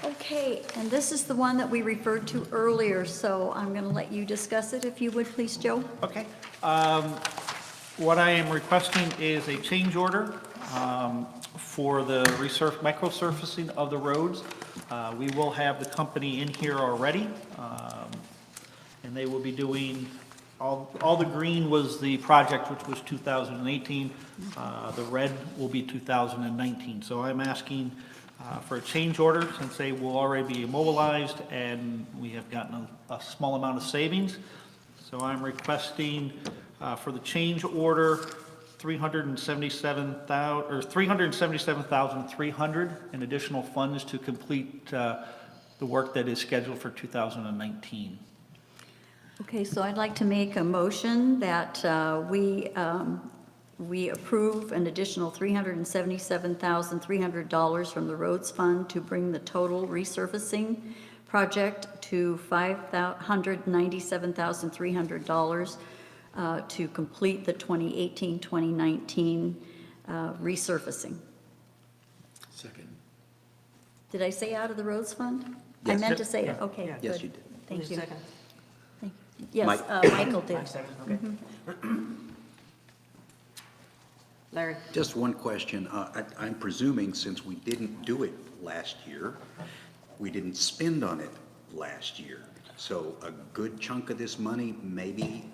Okay, and this is the one that we referred to earlier, so I'm going to let you discuss it, if you would, please, Joe. Okay. What I am requesting is a change order for the microsurfacing of the roads. We will have the company in here already, and they will be doing, all the green was the project, which was 2018. The red will be 2019. So I'm asking for a change order, since they will already be immobilized and we have gotten a small amount of savings. So I'm requesting for the change order $377,300 in additional funds to complete the work that is scheduled for 2019. Okay, so I'd like to make a motion that we approve an additional $377,300 from the roads fund to bring the total resurfacing project to $597,300 to complete the 2018-2019 resurfacing. Second. Did I say out of the roads fund? I Yes. meant to say it, okay, Yeah. good. Yes, you did. Thank Who's you. second? Thank you. Yes, Mike. Michael did. Mike second, okay. Larry? Just one question. I'm presuming since we didn't do it last year, we didn't spend on it last year. So a good chunk of this money maybe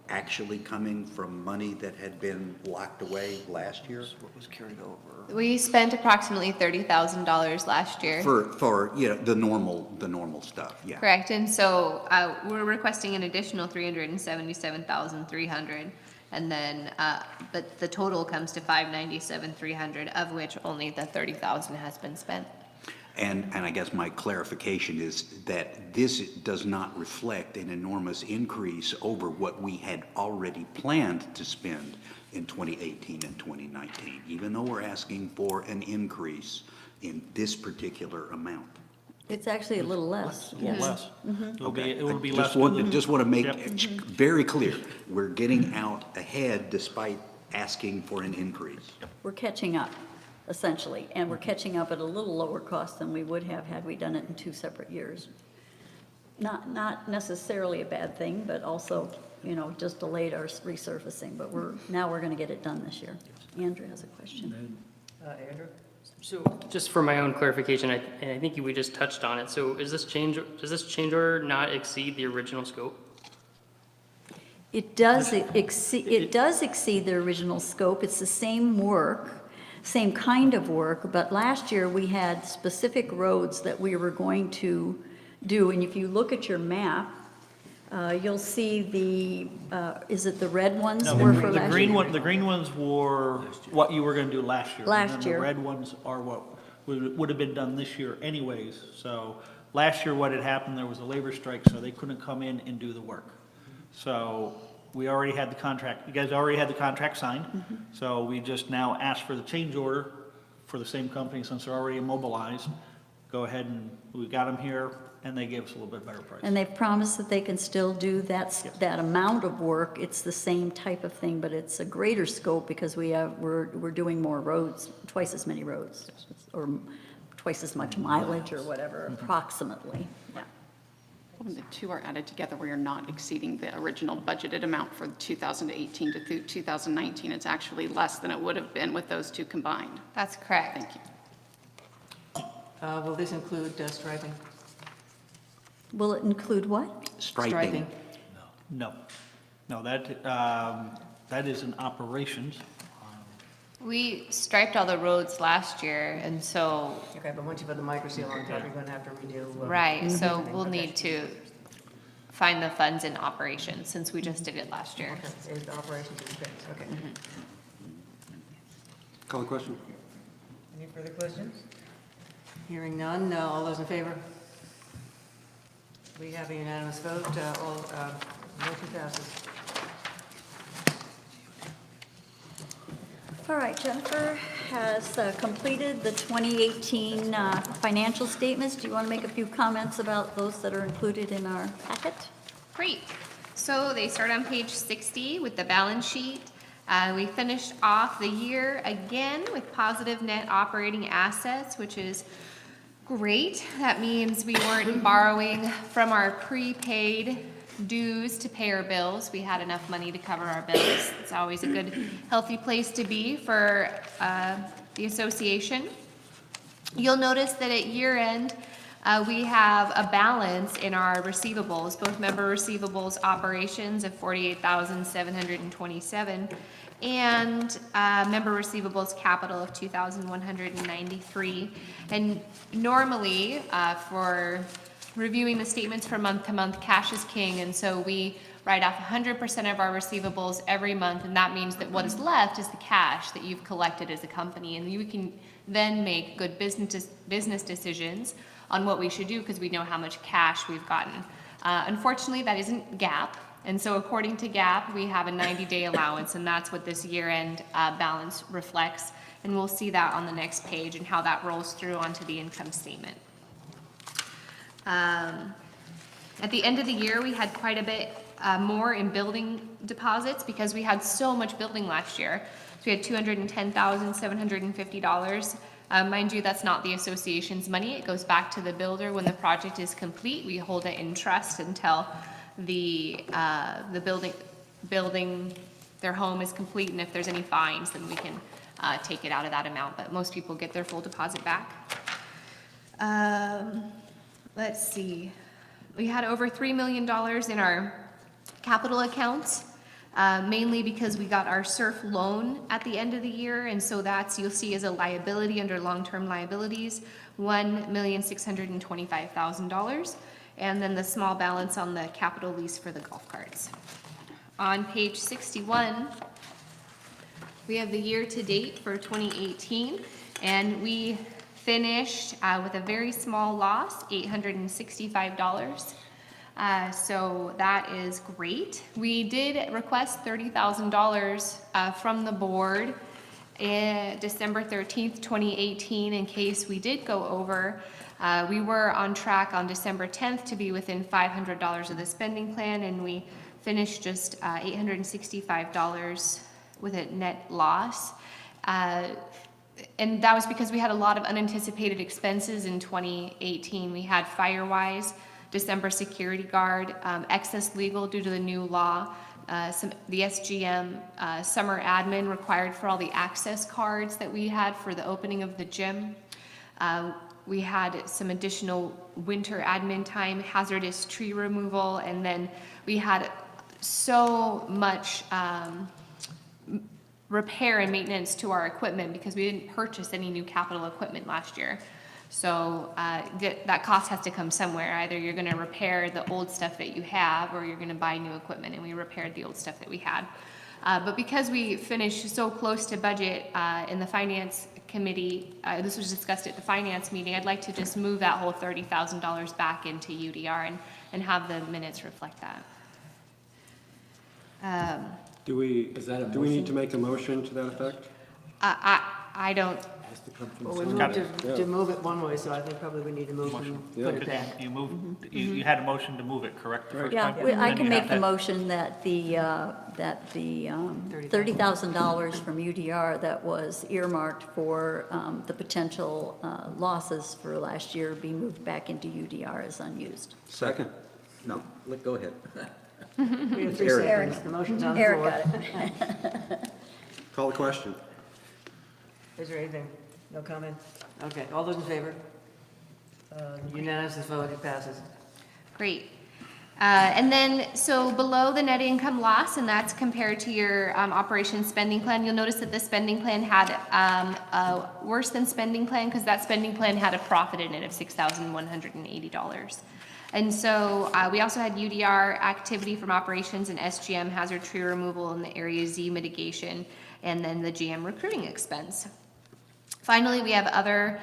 actually coming from money that had been locked away last year? What was carried over? We spent approximately $30,000 last year. For the normal stuff, yeah. Correct, and so we're requesting an additional $377,300, and then, but the total comes to $597,300, of which only the $30,000 has been spent. And I guess my clarification is that this does not reflect an enormous increase over what we had already planned to spend in 2018 and 2019, even though we're asking for an increase in this particular amount. It's actually a little less. A little less. It will be less. Just want to make Yep. it very clear, we're getting out ahead despite asking for an increase. We're catching up, essentially, and we're catching up at a little lower cost than we would have had we done it in 2 separate years. Not necessarily a bad thing, but also, just delayed our resurfacing, but now we're gonna get it done this year. Andrew has a question. Andrew? So, just for my own clarification, and I think we just touched on it, so does this change order not exceed the original scope? It does exceed the original scope. It's the same work, same kind of work, but last year we had specific roads that we were going to do, and if you look at your map, you'll see is it the red ones No, were for the last green year? one, the green ones were what you were gonna do last year. Last And then year. the red ones are what would have been done this year anyways. So last year, what had happened, there was a labor strike, so they couldn't come in and do the work. So we already had the contract, you guys already had the contract signed. So we just now asked for the change order for the same company, since they're already immobilized. Go ahead and, we got them here, and they gave us a little bit better price. And they've promised that they can still do that amount of work. It's the same type of thing, but it's a greater scope because we're doing more roads, twice as many roads, or twice as much mileage or whatever, approximately, yeah. When the two are added together, we are not exceeding the original budgeted amount for 2018 to 2019. It's actually less than it would have been with those two combined. That's correct. Thank you. Will this include striping? Will it include what? Striping. No, that is in operations. We striped all the roads last year, and so, Okay, but once you put the micro seal on top, you're gonna have to redo. right, so everything. we'll Okay. need to find the funds in operations, since we just did it last year. Okay, is the operations expense, okay. Call the question. Any further questions? Hearing none, all those in favor? We have a unanimous vote, motion passes. All right, Jennifer has completed the 2018 financial statements. Do you want to make a few comments about those that are included in our packet? Great. So they start on page 60 with the balance sheet. We finished off the year again with positive net operating assets, which is great. That means we weren't borrowing from our prepaid dues to pay our bills. We had enough money to cover our bills. It's always a good, healthy place to be for the association. You'll notice that at year end, we have a balance in our receivables, both member receivables operations of $48,727 and member receivables capital of $2,193. And normally, for reviewing the statements from month to month, cash is king, and so we write off 100% of our receivables every month, and that means that what is left is the cash that you've collected as a company, and you can then make good business decisions on what we should do because we know how much cash we've gotten. Unfortunately, that isn't GAAP, and so according to GAAP, we have a 90-day allowance, and that's what this year-end balance reflects, and we'll see that on the next page and how that rolls through onto the income statement. At the end of the year, we had quite a bit more in building deposits because we had so much building last year. So we had $210,750. Mind you, that's not the association's money. It goes back to the builder when the project is complete. We hold it in trust until the building, their home is complete, and if there's any fines, then we can take it out of that amount. But most people get their full deposit back. Let's see. We had over $3 million in our capital accounts, mainly because we got our SURF loan at the end of the year, and so that's, you'll see as a liability under long-term liabilities, $1,625,000, and then the small balance on the capital lease for the golf carts. On page 61, we have the year-to-date for 2018, and we finished with a very small loss, $865. So that is great. We did request $30,000 from the board December 13th, 2018, in case we did go over. We were on track on December 10th to be within $500 of the spending plan, and we finished just $865 with a net loss. And that was because we had a lot of unanticipated expenses in 2018. We had Firewise, December security guard, excess legal due to the new law, the SGM summer admin required for all the access cards that we had for the opening of the gym. We had some additional winter admin time, hazardous tree removal, and then we had so much repair and maintenance to our equipment because we didn't purchase any new capital equipment last year. So that cost has to come somewhere. Either you're going to repair the old stuff that you have, or you're going to buy new equipment, and we repaired the old stuff that we had. But because we finished so close to budget in the finance committee, this was discussed at the finance meeting, I'd like to just move that whole $30,000 back into UDR and have the minutes reflect that. Do we need to make a motion to that effect? I don't. Well, we moved to move it one way, so I think probably we need to move and put it back. You moved, you had a motion to move it, correct? the first Yeah, time? I Then can you make have the that- motion that the $30,000 from UDR that was earmarked for the potential losses for last year be moved back into UDR as unused. Second. No, go ahead. We have 3 Eric. seconds. The motion's on the Eric floor. got it. Call the question. Is there anything? No comment? Okay, all those in favor? Unanimous vote, it passes. Great. And then, so below the net income loss, and that's compared to your operations spending plan, you'll notice that the spending plan had a worse than spending plan because that spending plan had a profit in it of $6,180. And so we also had UDR activity from operations and SGM hazard tree removal and the Area Z mitigation, and then the GM recruiting expense. Finally, we have other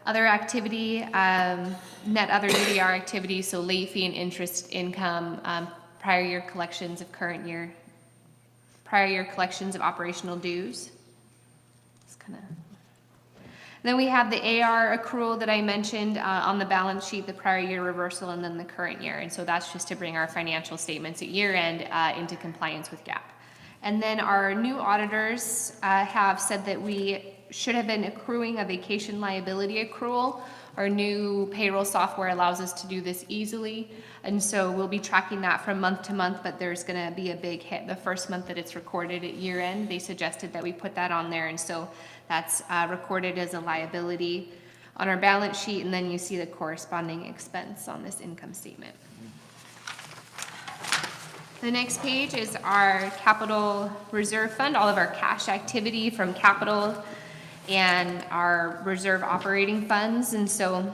activity, net other UDR activity, so late fee and interest income, prior year collections of current year, prior year collections of operational dues. It's kind of. Then we have the AR accrual that I mentioned on the balance sheet, the prior year reversal, and then the current year. And so that's just to bring our financial statements at year end into compliance with GAAP. And then our new auditors have said that we should have been accruing a vacation liability accrual. Our new payroll software allows us to do this easily. And so we'll be tracking that from month to month, but there's gonna be a big hit the first month that it's recorded at year end. They suggested that we put that on there. And so that's recorded as a liability on our balance sheet. And then you see the corresponding expense on this income statement. The next page is our capital reserve fund, all of our cash activity from capital and our reserve operating funds. And so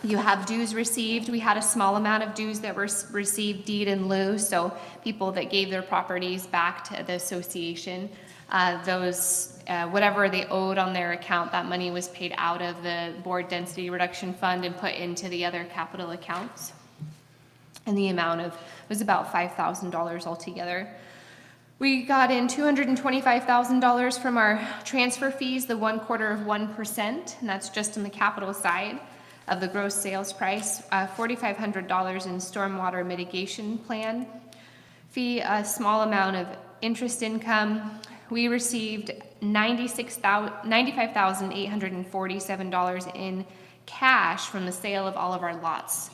you have dues received. We had a small amount of dues that were received deed in lieu. So people that gave their properties back to the association, whatever they owed on their account, that money was paid out of the board density reduction fund and put into the other capital accounts. And the amount was about $5,000 altogether. We got in $225,000 from our transfer fees, the 1/4%, and that's just on the capital side of the gross sales price. $4,500 in stormwater mitigation plan fee, a small amount of interest income. We received $95,847 in cash from the sale of all of our lots.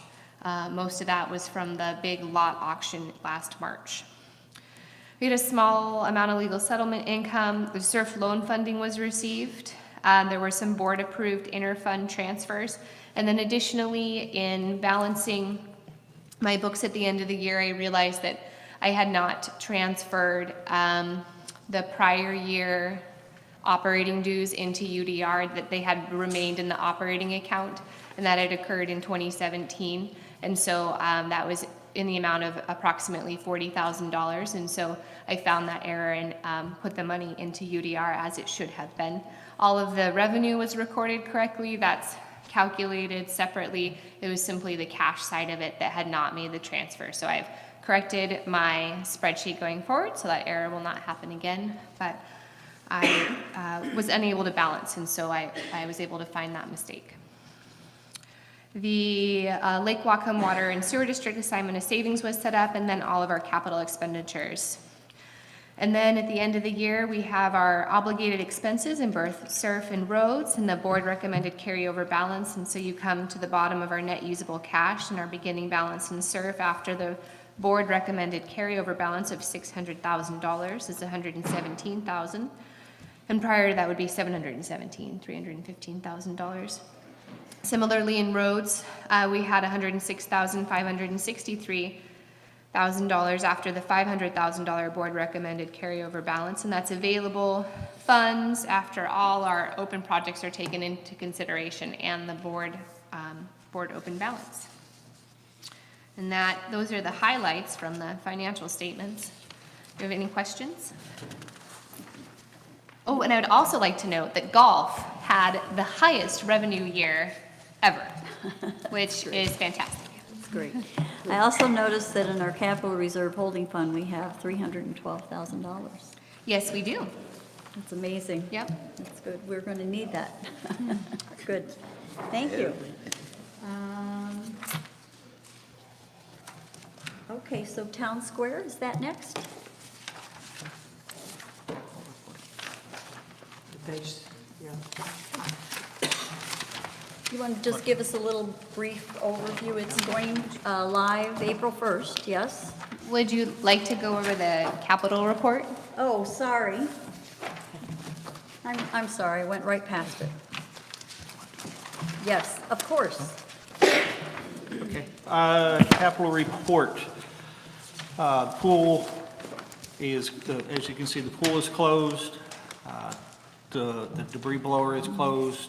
Most of that was from the big lot auction last March. We had a small amount of legal settlement income. The SURF loan funding was received. There were some board-approved inter-fund transfers. And then additionally, in balancing my books at the end of the year, I realized that I had not transferred the prior year operating dues into UDR, that they had remained in the operating account, and that had occurred in 2017. And so that was in the amount of approximately $40,000. And so I found that error and put the money into UDR as it should have been. All of the revenue was recorded correctly. That's calculated separately. It was simply the cash side of it that had not made the transfer. So I've corrected my spreadsheet going forward so that error will not happen again. But I was unable to balance, and so I was able to find that mistake. The Lake Whatcom Water and Sewer District assignment of savings was set up, and then all of our capital expenditures. And then at the end of the year, we have our obligated expenses in both SURF and roads, and the board recommended carryover balance. And so you come to the bottom of our net usable cash and our beginning balance in SURF after the board recommended carryover balance of $600,000 is $117,000. And prior to that would be $315,000. Similarly, in roads, we had $106,563,000 after the $500,000 board recommended carryover balance, and that's available funds after all our open projects are taken into consideration and the board open balance. And those are the highlights from the financial statements. Do you have any questions? Oh, and I would also like to note that golf had the highest revenue year ever, which is fantastic. That's great. I also noticed that in our capital reserve holding fund, we have $312,000. Yes, we do. That's amazing. Yep. That's good. We're going to need that. Good. Thank you. Okay, so Town Square, is that next? Page, yeah. You want to just give us a little brief overview? It's going live April 1st, yes? Would you like to go over the capital report? Oh, sorry. I'm sorry, I went right past it. Yes, of course. Okay, capital report. Pool is, as you can see, the pool is closed. The debris blower is closed.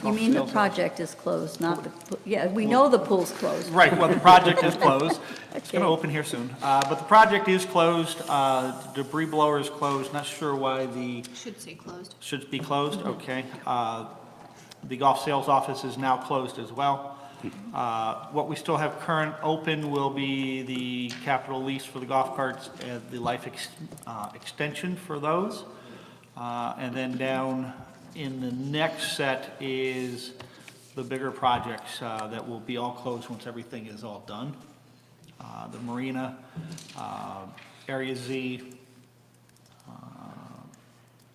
You mean the project is closed, not the, yeah, we know the pool's closed. Right, well, the project is closed. It's Okay. gonna open here soon. But the project is closed, debris blower is closed, not sure why the, Should say closed. should be closed, okay. The golf sales office is now closed as well. What we still have current open will be the capital lease for the golf carts and the life extension for those. And then down in the next set is the bigger projects that will be all closed once everything is all done. The marina, Area Z.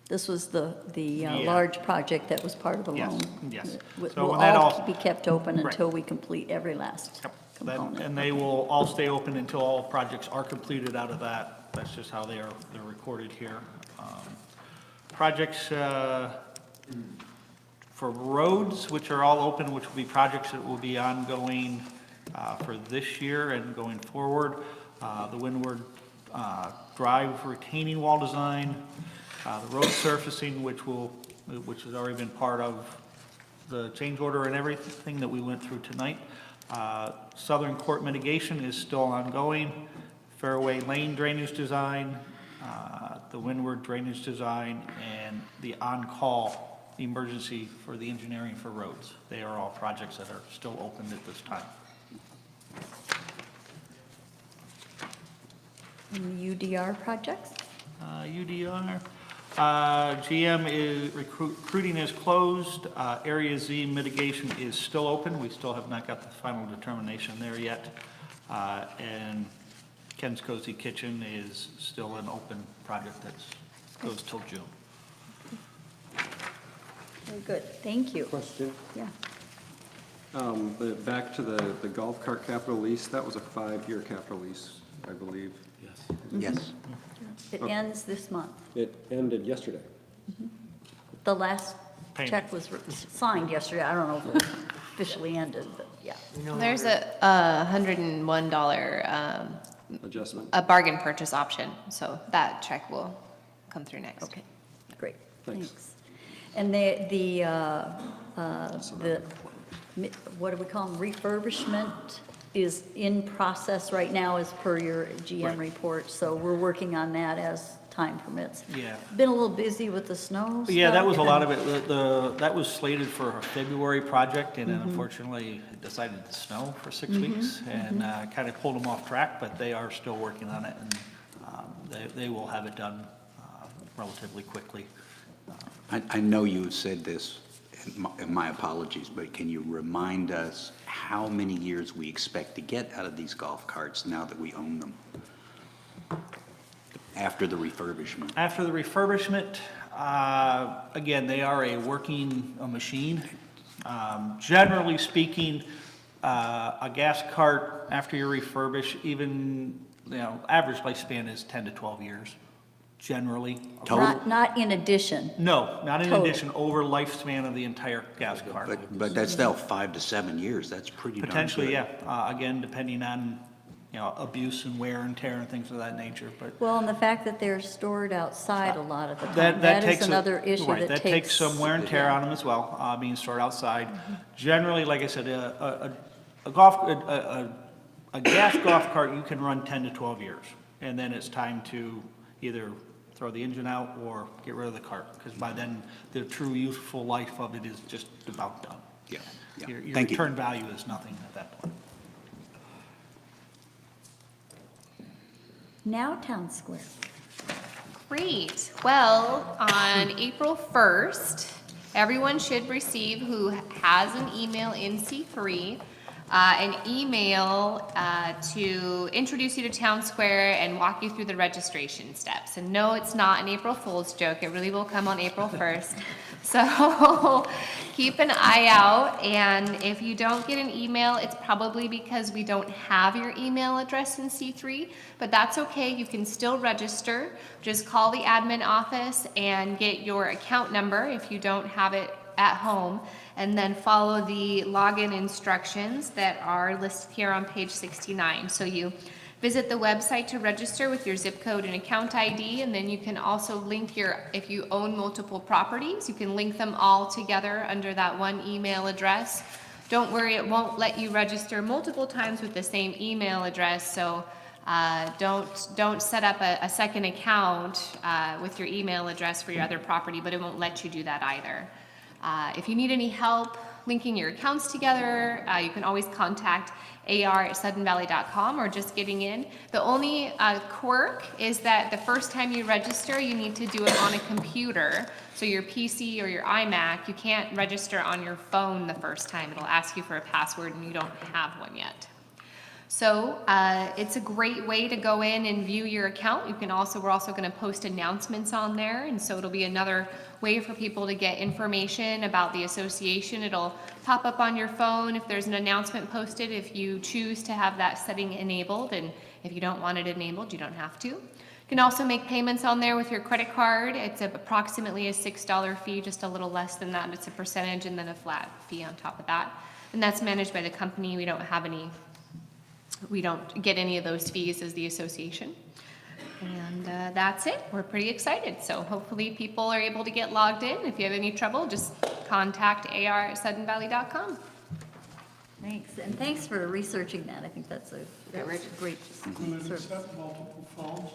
This was the Yeah. large project that was part of the Yes, loan. yes. It So will when that all all- be kept open Right. until we complete every last That- component. And they will all stay open until all projects are completed out of that. That's just how they're recorded here. Projects for roads, which are all open, which will be projects that will be ongoing for this year and going forward. The Windward Drive retaining wall design, the road surfacing, which has already been part of the change order and everything that we went through tonight. Southern Court mitigation is still ongoing. Fairway Lane drainage design, the Windward drainage design, and the on-call emergency for the engineering for roads. They are all projects that are still open at this time. And the UDR projects? UDR, GM is, recruiting is closed. Area Z mitigation is still open. We still have not got the final determination there yet. And Ken's Cozy Kitchen is still an open project that goes till June. Very good, thank you. Question. Yeah. But back to the golf cart capital lease, that was a 5-year capital lease, I believe. Yes. It ends this month. It ended yesterday. The last Payment. check was signed yesterday. I don't know if it officially ended, but yeah. There's a $101 Adjustment. a bargain purchase option, so that check will come through next. Okay, great, Thanks. thanks. And what do we call them, refurbishment is in process right now as per your GM Right. report, so we're working on that as time permits. Yeah. Been a little busy with the snow Yeah, that stuff was a lot and- of it. That was slated for a February project, and then unfortunately it decided to snow for 6 weeks and kind of pulled them off track, but they are still working on it, and they will have it done relatively quickly. I know you have said this, and my apologies, but can you remind us how many years we expect to get out of these golf carts now that we own them? After the refurbishment? After the refurbishment, again, they are a working machine. Generally speaking, a gas cart, after you refurbish, even, average lifespan is 10 to 12 years, generally. Not in addition. No, not in Total. addition, over lifespan of the entire gas cart. But that's still 5 to 7 years, that's pretty darn good. Potentially, yeah, again, depending on, abuse and wear and tear and things of that nature, but. Well, and the fact that they're stored outside a lot of the time, That that takes is another issue right, that takes. that takes some wear and tear on them as well, being stored outside. Generally, like I said, a gas golf cart, you can run 10 to 12 years, and then it's time to either throw the engine out or get rid of the cart, because by then, the true useful life of it is just about done. Yeah, yeah. Your Thank you. return value is nothing at that point. Now Town Square. Great. Well, on April 1st, everyone should receive who has an email in C3 an email to introduce you to Town Square and walk you through the registration steps. And no, it's not an April Fool's joke. It really will come on April 1st. So keep an eye out, and if you don't get an email, it's probably because we don't have your email address in C3, but that's okay. You can still register. Just call the admin office and get your account number if you don't have it at home, and then follow the login instructions that are listed here on page 69. So you visit the website to register with your zip code and account ID, and then you can also link if you own multiple properties, you can link them all together under that one email address. Don't worry, it won't let you register multiple times with the same email address, so don't set up a second account with your email address for your other property, but it won't let you do that either. If you need any help linking your accounts together, you can always contact ar@suddenvalley.com or just getting in. The only quirk is that the first time you register, you need to do it on a computer. So your PC or your iMac, you can't register on your phone the first time. It'll ask you for a password and you don't have one yet. So it's a great way to go in and view your account. We're also going to post announcements on there, and so it'll be another way for people to get information about the association. It'll pop up on your phone if there's an announcement posted, if you choose to have that setting enabled, and if you don't want it enabled, you don't have to. You can also make payments on there with your credit card. It's approximately a $6 fee, just a little less than that. It's a percentage and then a flat fee on top of that. And that's managed by the company. We don't get any of those fees as the association. And that's it. We're pretty excited. So hopefully people are able to get logged in. If you have any trouble, just contact ar@suddenvalley.com. Thanks, and thanks for researching that. I think that's a great Will it service. accept multiple phones?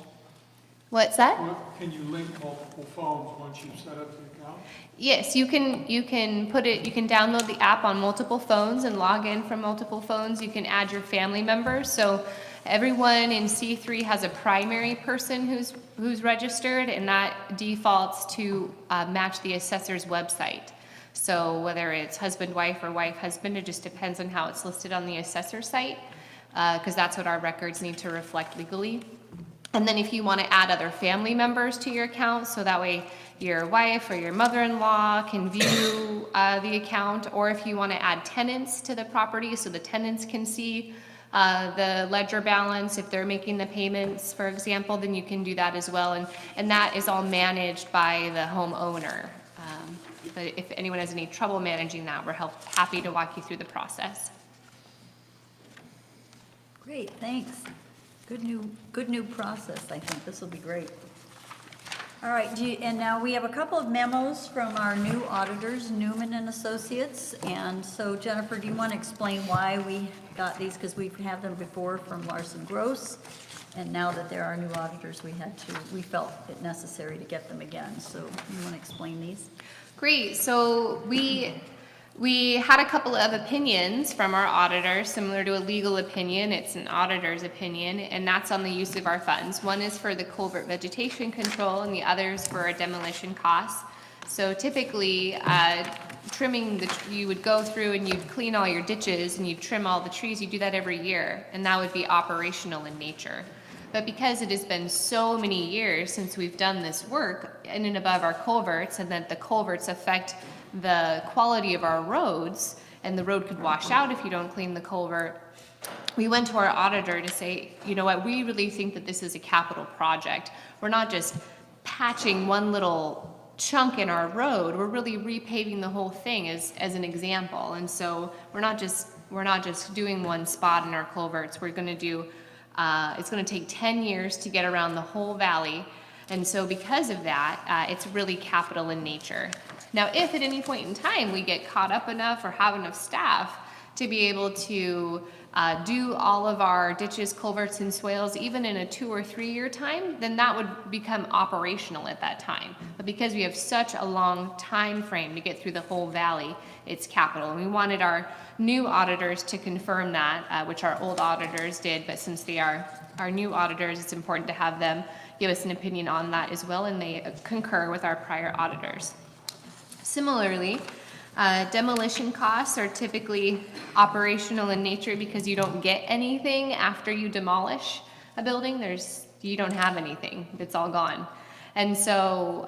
What's that? Can you link multiple phones once you've set up the account? Yes, you can download the app on multiple phones and log in from multiple phones. You can add your family members. So everyone in C3 has a primary person who's registered, and that defaults to match the assessor's website. So whether it's husband, wife, or wife, husband, it just depends on how it's listed on the assessor site, because that's what our records need to reflect legally. And then if you want to add other family members to your account, so that way your wife or your mother-in-law can view the account, or if you want to add tenants to the property so the tenants can see the ledger balance, if they're making the payments, for example, then you can do that as well. And that is all managed by the homeowner. But if anyone has any trouble managing that, we're happy to walk you through the process. Great, thanks. Good new process. I think this will be great. All right, and now we have a couple of memos from our new auditors, Newman and Associates. And so Jennifer, do you want to explain why we got these? Because we've had them before from Larson Gross, and now that there are new auditors, we felt it necessary to get them again. So you want to explain these? Great. So we had a couple of opinions from our auditor, similar to a legal opinion. It's an auditor's opinion, and that's on the use of our funds. One is for the culvert vegetation control, and the other is for demolition costs. So typically, you would go through and you'd clean all your ditches and you'd trim all the trees. You do that every year, and that would be operational in nature. But because it has been so many years since we've done this work in and above our culverts, and that the culverts affect the quality of our roads, and the road could wash out if you don't clean the culvert, we went to our auditor to say, you know what, we really think that this is a capital project. We're not just patching one little chunk in our road, we're really repaving the whole thing as an example. And so we're not just doing one spot in our culverts. We're going to do it's going to take 10 years to get around the whole valley. And so because of that, it's really capital in nature. Now, if at any point in time we get caught up enough or have enough staff to be able to do all of our ditches, culverts, and swales, even in a 2 or 3 year time, then that would become operational at that time. But because we have such a long time frame to get through the whole valley, it's capital. And we wanted our new auditors to confirm that, which our old auditors did, but since they are our new auditors, it's important to have them give us an opinion on that as well, and they concur with our prior auditors. Similarly, Demolition costs are typically operational in nature because you don't get anything after you demolish a building. You don't have anything, it's all gone. And so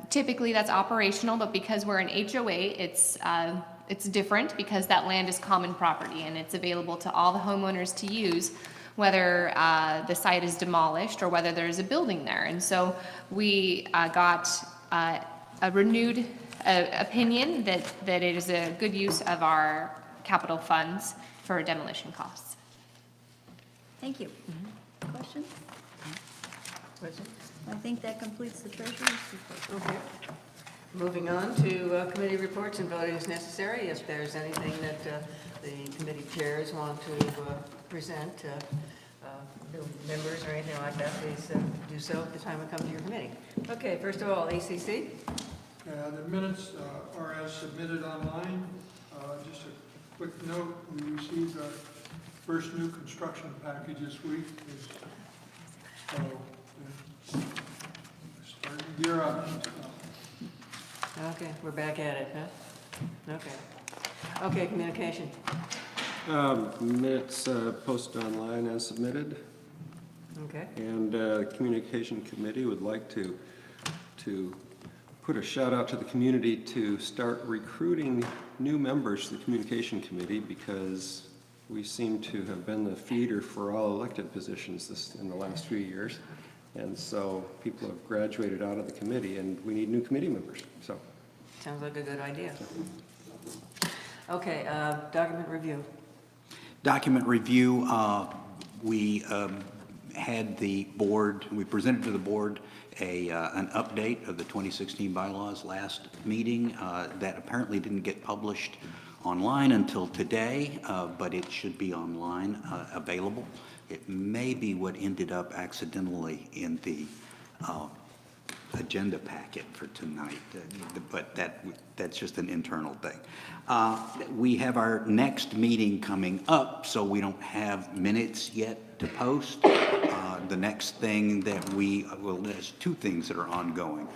typically that's operational, but because we're an HOA, it's different because that land is common property and it's available to all the homeowners to use, whether the site is demolished or whether there's a building there. And so we got a renewed opinion that it is a good use of our capital funds for demolition costs. Thank you. Questions? I think that completes the treasurer's report. Okay. Moving on to committee reports and voting is necessary. If there's anything that the committee chairs want to present, new members or anything like that, please do so at the time we come to your committee. Okay, first of all, ACC. The minutes are as submitted online. Just a quick note, we received our first new construction package this week. So, starting to gear up. Okay, we're back at it, huh? Okay. Okay, communication. Minutes posted online as submitted. Okay. And Communication Committee would like to put a shout out to the community to start recruiting new members to the Communication Committee, because we seem to have been the feeder for all elected positions in the last few years. And so people have graduated out of the committee and we need new committee members, so. Sounds like a good idea. Okay, document review. Document review, we had the board, we presented to the board an update of the 2016 bylaws last meeting. That apparently didn't get published online until today, but it should be online, available. It may be what ended up accidentally in the agenda packet for tonight, but that's just an internal thing. We have our next meeting coming up, so we don't have minutes yet to post. The next thing that there's two things that are ongoing.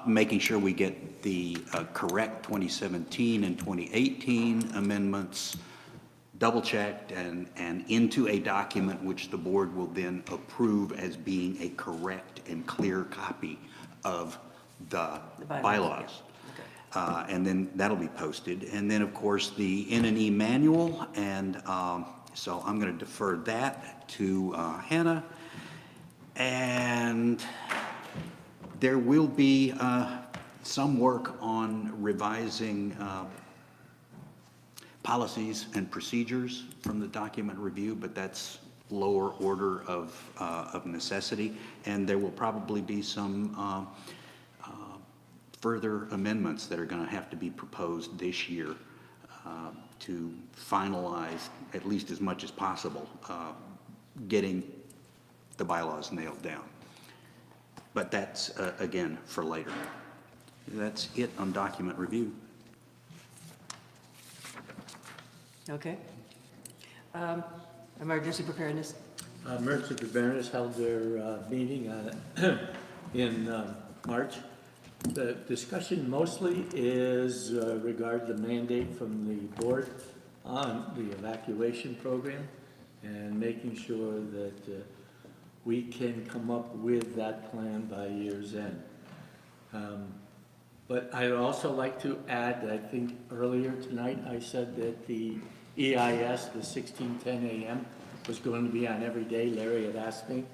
Making sure we get the correct 2017 and 2018 amendments double-checked and into a document which the board will then approve as being a correct and clear copy of the bylaws. Yeah. Okay. And then that'll be posted. And then, of course, the N&E manual, and so I'm going to defer that to Hannah. And there will be some work on revising policies and procedures from the document review, but that's lower order of necessity. And there will probably be some further amendments that are going to have to be proposed this year to finalize, at least as much as possible, getting the bylaws nailed down. But that's, again, for later. That's it on document review. Okay. Emergency preparedness. Emergency preparedness held their meeting in March. The discussion mostly is regarding the mandate from the board on the evacuation program and making sure that we can come up with that plan by year's end. But I'd also like to add that I think earlier tonight I said that the EIS, the 1610 a.m., was going to be on every day. Larry had asked me.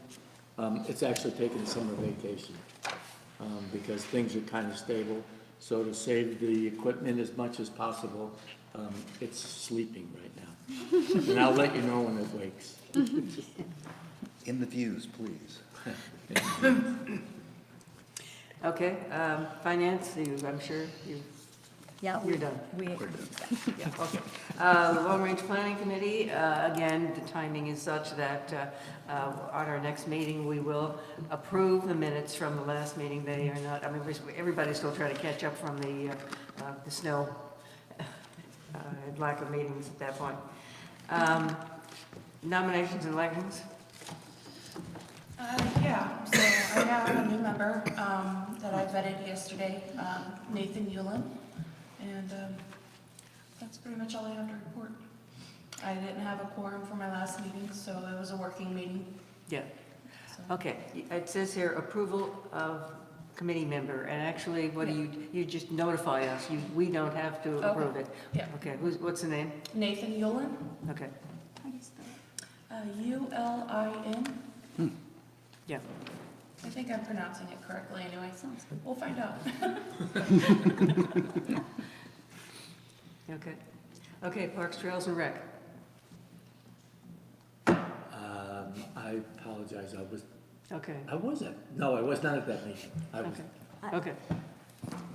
It's actually taken summer vacation because things are kind of stable. So to save the equipment as much as possible, it's sleeping right now. And I'll let you know when it wakes. In the views, please. Okay, finance, I'm sure you're done. We're done. Yeah, okay. Long-range planning committee, again, the timing is such that on our next meeting, we will approve the minutes from the last meeting. They are not, I mean, everybody's still trying to catch up from the snow, lack of meetings at that point. Nominations and elections. Yeah, so I have a new member that I vetted yesterday, Nathan Yulin. And that's pretty much all I have to report. I didn't have a quorum for my last meeting, so it was a working meeting. Yeah. So. Okay, it says here approval of committee member, and actually, what do you just notify us, we don't have to approve it. Yeah. Okay, what's the name? Nathan Yulin. Okay. How do you spell it? Ulin. Yeah. I think I'm pronouncing it correctly anyway. Sounds good. We'll find out. Okay. Okay, Parks, Trails, and Rec. I apologize, Okay. I was not at that meeting. Okay.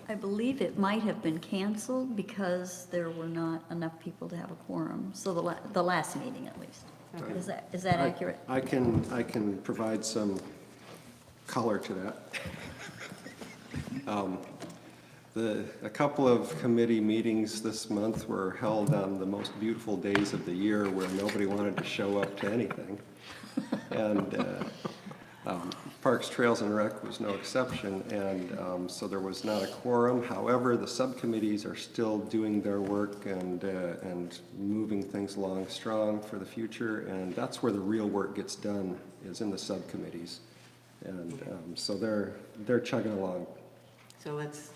I believe it might have been canceled because there were not enough people to have a quorum, so the last meeting at least. Okay. Is that accurate? I can provide some color to that. A couple of committee meetings this month were held on the most beautiful days of the year where nobody wanted to show up to anything. And Parks, Trails, and Rec was no exception, and so there was not a quorum. However, the subcommittees are still doing their work and moving things along strong for the future, and that's where the real work gets done, is in the subcommittees. And so they're chugging along. So let's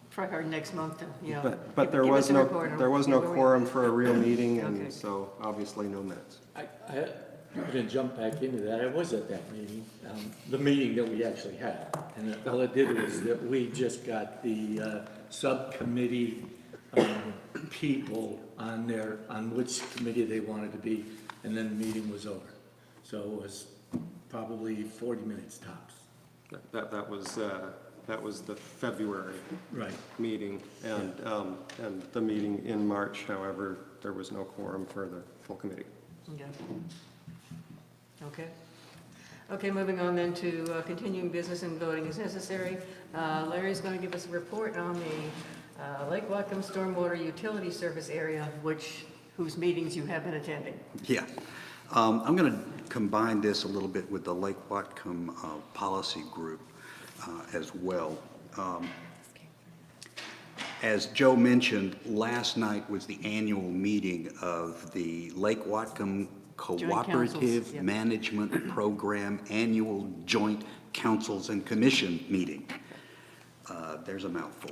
try hard next month to, But there was no quorum for a real meeting, and Okay. so obviously no minutes. I'm going to jump back into that. I was at that meeting, the meeting that we actually had. And all it did was that we just got the subcommittee people on which committee they wanted to be, and then the meeting was over. So it was probably 40 minutes tops. That was the February meeting, and the meeting in March, however, there was no quorum for the full committee. Yeah. Okay. Okay, moving on then to continuing business and voting is necessary. Larry's going to give us a report on the Lake Whatcom Stormwater Utility Service area, whose meetings you have been attending. Yeah. I'm going to combine this a little bit with the Lake Whatcom Policy Group as well. As Joe mentioned, last night was the annual meeting of the Lake Whatcom Cooperative Management Program Annual Joint Councils and Commission meeting. There's a mouthful.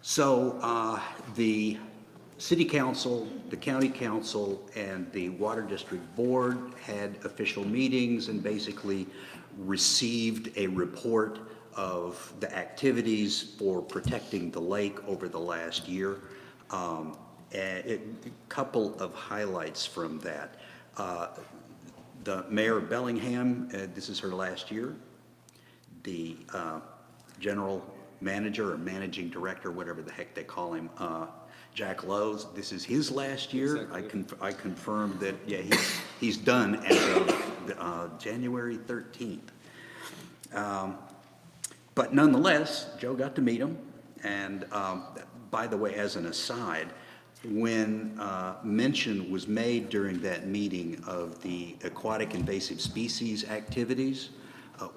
So the City Council, the County Council, and the Water District Board had official meetings and basically received a report of the activities for protecting the lake over the last year. A couple of highlights from that. The Mayor of Bellingham, this is her last year. The General Manager or Managing Director, whatever the heck they call him, Jack Lowe's, this is his last year. I confirmed that, yeah, he's done as of January 13th. But nonetheless, Joe got to meet him. And by the way, as an aside, when mention was made during that meeting of the aquatic invasive species activities,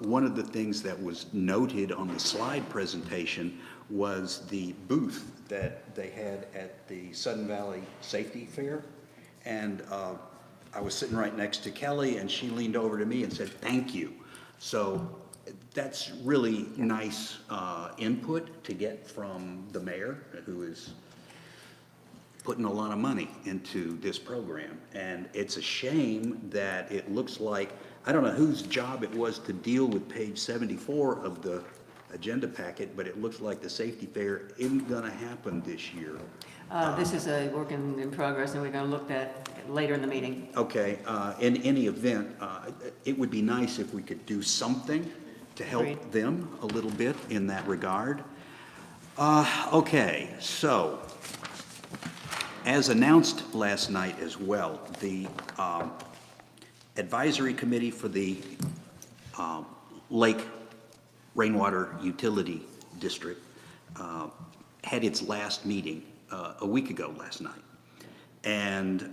one of the things that was noted on the slide presentation was the booth that they had at the Sudden Valley Safety Fair. And I was sitting right next to Kelly, and she leaned over to me and said, "Thank you." So that's really nice input to get from the mayor, who is putting a lot of money into this program. And it's a shame that it looks like, I don't know whose job it was to deal with page 74 of the agenda packet, but it looks like the safety fair isn't gonna happen this year. This is a work in progress, and we're going to look at later in the meeting. Okay, in any event, it would be nice if we could do something to help them a little bit in that regard. Okay, so as announced last night as well, the advisory committee for the Lake Rainwater Utility District had its last meeting a week ago last night. And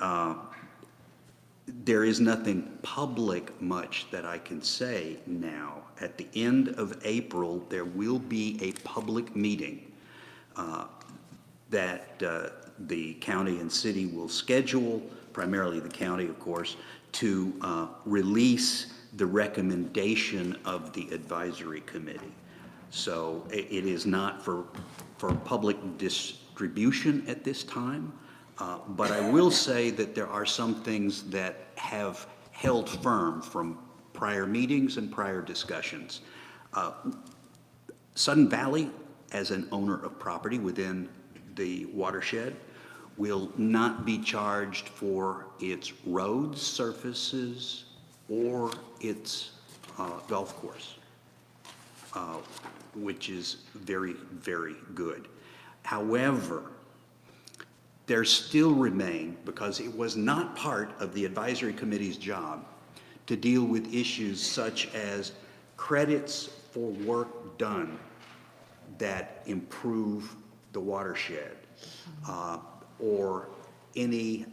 there is nothing public much that I can say now. At the end of April, there will be a public meeting. that the county and city will schedule, primarily the county, of course, to release the recommendation of the advisory committee. So it is not for public distribution at this time, but I will say that there are some things that have held firm from prior meetings and prior discussions. Sudden Valley, as an owner of property within the watershed, will not be charged for its roads, surfaces, or its golf course, which is very, very good. However, there still remain, because it was not part of the advisory committee's job to deal with issues such as credits for work done that improve the watershed, or any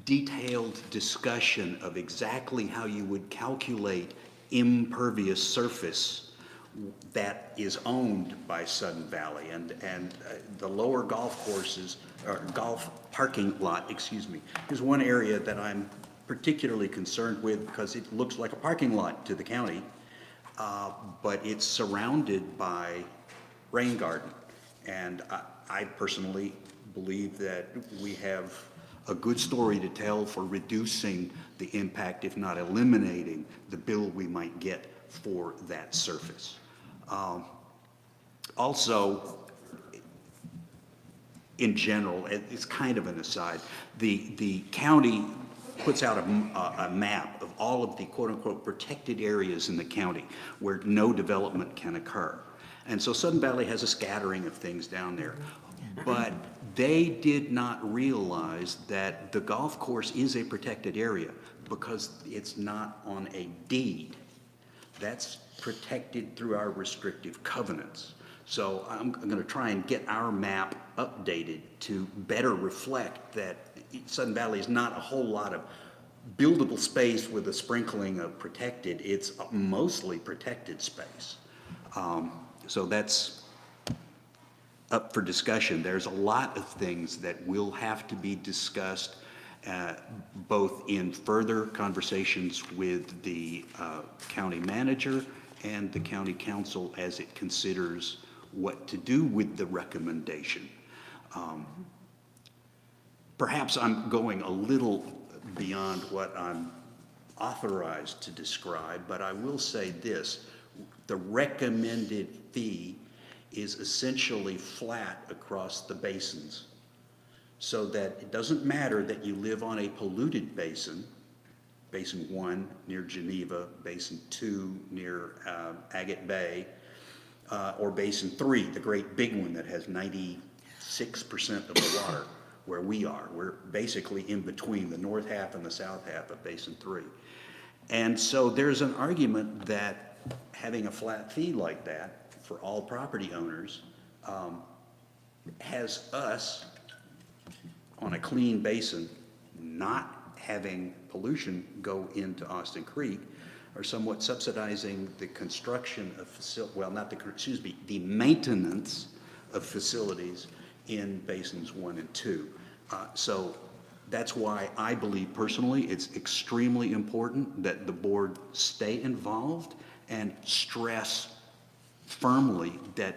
detailed discussion of exactly how you would calculate impervious surface that is owned by Sudden Valley. And the lower golf courses, or golf parking lot, excuse me, is one area that I'm particularly concerned with because it looks like a parking lot to the county, but it's surrounded by rain garden. And I personally believe that we have a good story to tell for reducing the impact, if not eliminating the bill we might get for that surface. Also, in general, it's kind of an aside, the county puts out a map of all of the quote-unquote protected areas in the county where no development can occur. And so Sudden Valley has a scattering of things down there. But they did not realize that the golf course is a protected area because it's not on a deed. That's protected through our restrictive covenants. So I'm going to try and get our map updated to better reflect that Sudden Valley is not a whole lot of buildable space with a sprinkling of protected. It's mostly protected space. So that's up for discussion. There's a lot of things that will have to be discussed, both in further conversations with the county manager and the county council as it considers what to do with the recommendation. Perhaps I'm going a little beyond what I'm authorized to describe, but I will say this. The recommended fee is essentially flat across the basins, so that it doesn't matter that you live on a polluted basin, Basin 1 near Geneva, Basin 2 near Agate Bay, or Basin 3, the great big one that has 96% of the water where we are. We're basically in between the north half and the south half of Basin 3. And so there's an argument that having a flat fee like that for all property owners has us on a clean basin not having pollution go into Austin Creek, or somewhat subsidizing the construction of the maintenance of facilities in basins 1 and 2. So that's why I believe personally it's extremely important that the board stay involved and stress firmly that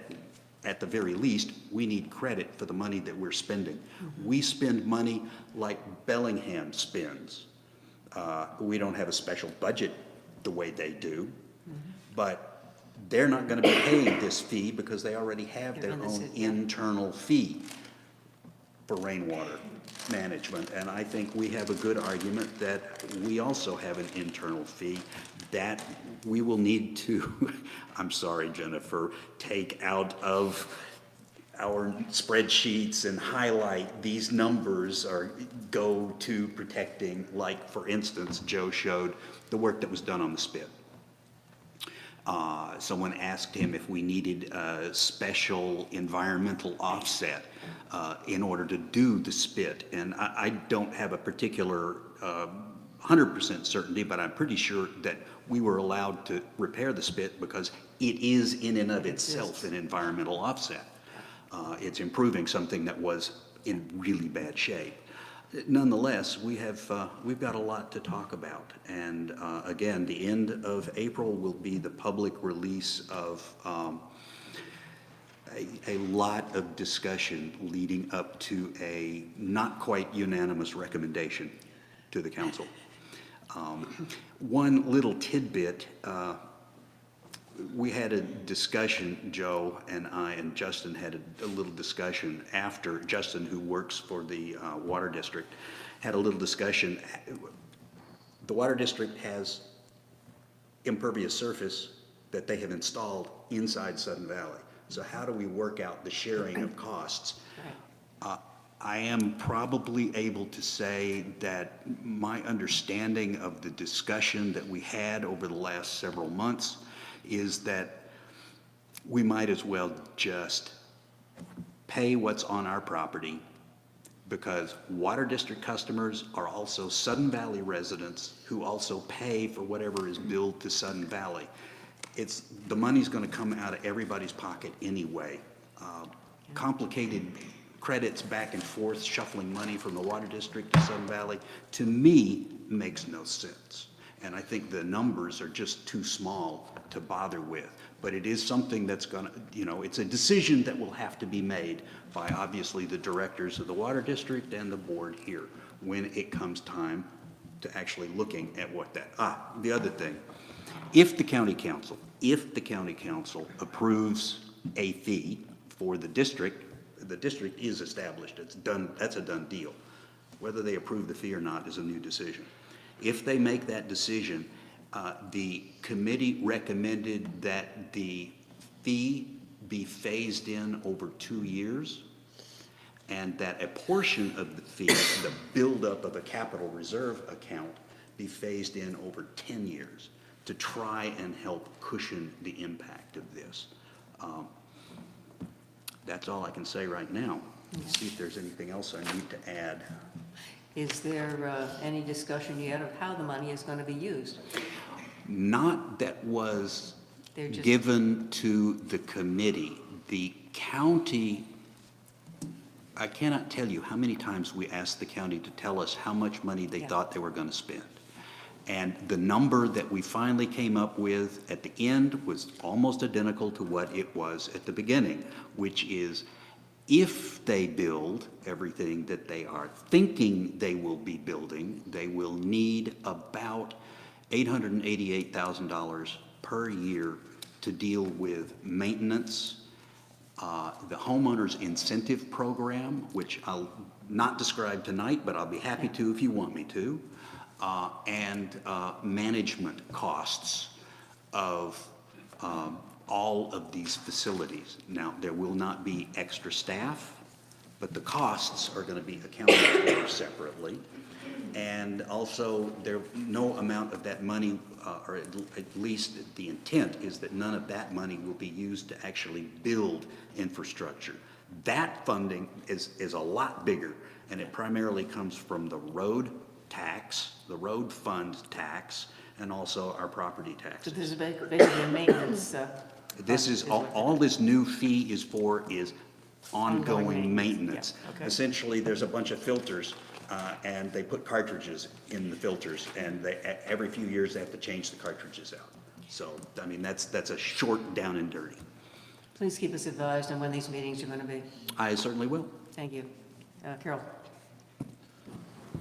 at the very least we need credit for the money that we're spending. We spend money like Bellingham spends. We don't have a special budget the way they do, but they're not going to be paid this fee because they already have their own internal fee for rainwater management. And I think we have a good argument that we also have an internal fee that we will need to, I'm sorry, Jennifer, take out of our spreadsheets and highlight these numbers or go to protecting, like, for instance, Joe showed the work that was done on the spit. Someone asked him if we needed a special environmental offset in order to do the spit. And I don't have a particular 100% certainty, but I'm pretty sure that we were allowed to repair the spit because it is in and of itself an environmental offset. It's improving something that was in really bad shape. Nonetheless, we've got a lot to talk about. And again, the end of April will be the public release of a lot of discussion leading up to a not quite unanimous recommendation to the council. One little tidbit, we had a discussion, Joe and I and Justin had a little discussion after, Justin, who works for the Water District, had a little discussion. The Water District has impervious surface that they have installed inside Sudden Valley. So how do we work out the sharing of costs? I am probably able to say that my understanding of the discussion that we had over the last several months is that we might as well just pay what's on our property, because Water District customers are also Sudden Valley residents who also pay for whatever is billed to Sudden Valley. The money's going to come out of everybody's pocket anyway. Complicated credits back and forth, shuffling money from the Water District to Sudden Valley, to me, makes no sense. And I think the numbers are just too small to bother with. But it is something that's going to, it's a decision that will have to be made by obviously the directors of the Water District and the board here when it comes time to actually looking at what that, the other thing, if the county council approves a fee for the district is established, it's done, that's a done deal. Whether they approve the fee or not is a new decision. If they make that decision, the committee recommended that the fee be phased in over 2 years, and that a portion of the fee, the buildup of a capital reserve account, be phased in over 10 years to try and help cushion the impact of this. That's all I can say right now. Let's see if there's anything else I need to add. Is there any discussion yet of how the money is going to be used? Not that was given to the committee. The county, I cannot tell you how many times we asked the county to tell us how much money they thought they were going to spend. And the number that we finally came up with at the end was almost identical to what it was at the beginning, which is if they build everything that they are thinking they will be building, they will need about $888,000 per year to deal with maintenance, the homeowners incentive program, which I'll not describe tonight, but I'll be happy to if you want me to, and management costs of all of these facilities. Now, there will not be extra staff, but the costs are going to be accounted for separately. And also, no amount of that money, or at least the intent is that none of that money will be used to actually build infrastructure. That funding is a lot bigger, and it primarily comes from the road tax, the road fund tax, and also our property taxes. So this is basically a maintenance. This is all this new fee is for is ongoing maintenance. Yeah. Okay. Essentially, there's a bunch of filters, and they put cartridges in the filters, and every few years they have to change the cartridges out. So, I mean, that's a short down and dirty. Please keep us advised on when these meetings are going to be. I certainly will. Thank you. Carol.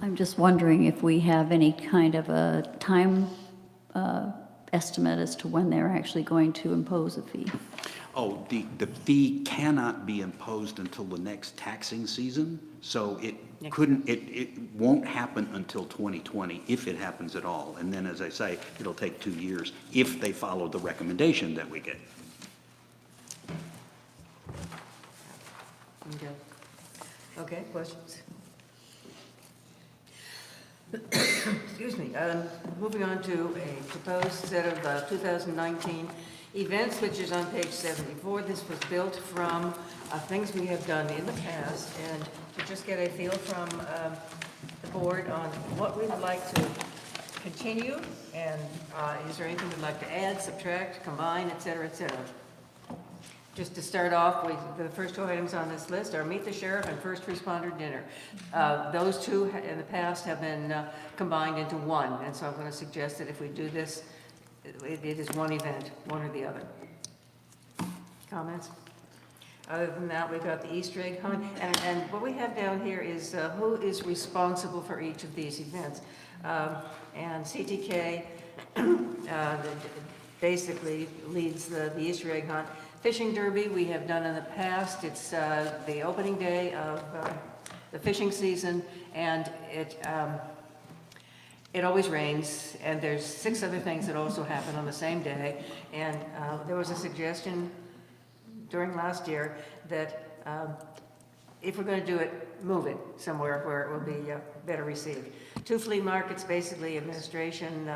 I'm just wondering if we have any kind of a time estimate as to when they're actually going to impose a fee. Oh, the fee cannot be imposed until the next taxing season, so it won't happen until 2020, if it happens at all. And then, as I say, it'll take 2 years if they follow the recommendation that we get. Okay, questions? Excuse me. Moving on to a proposed set of 2019 events, which is on page 74. This was built from things we have done in the past, and to just get a feel from the board on what we would like to continue, and is there anything we'd like to add, subtract, combine, et cetera, et cetera. Just to start off, the first two items on this list are Meet the Sheriff and First Responder Dinner. Those two in the past have been combined into one, and so I'm going to suggest that if we do this, it is one event, one or the other. Comments? Other than that, we've got the Easter egg hunt, and what we have down here is who is responsible for each of these events. And CTK basically leads the Easter egg hunt. Fishing derby we have done in the past. It's the opening day of the fishing season, and it always rains, and there's 6 other things that also happen on the same day. And there was a suggestion during last year that if we're going to do it, move it somewhere where it will be better received. 2 flea markets, basically administration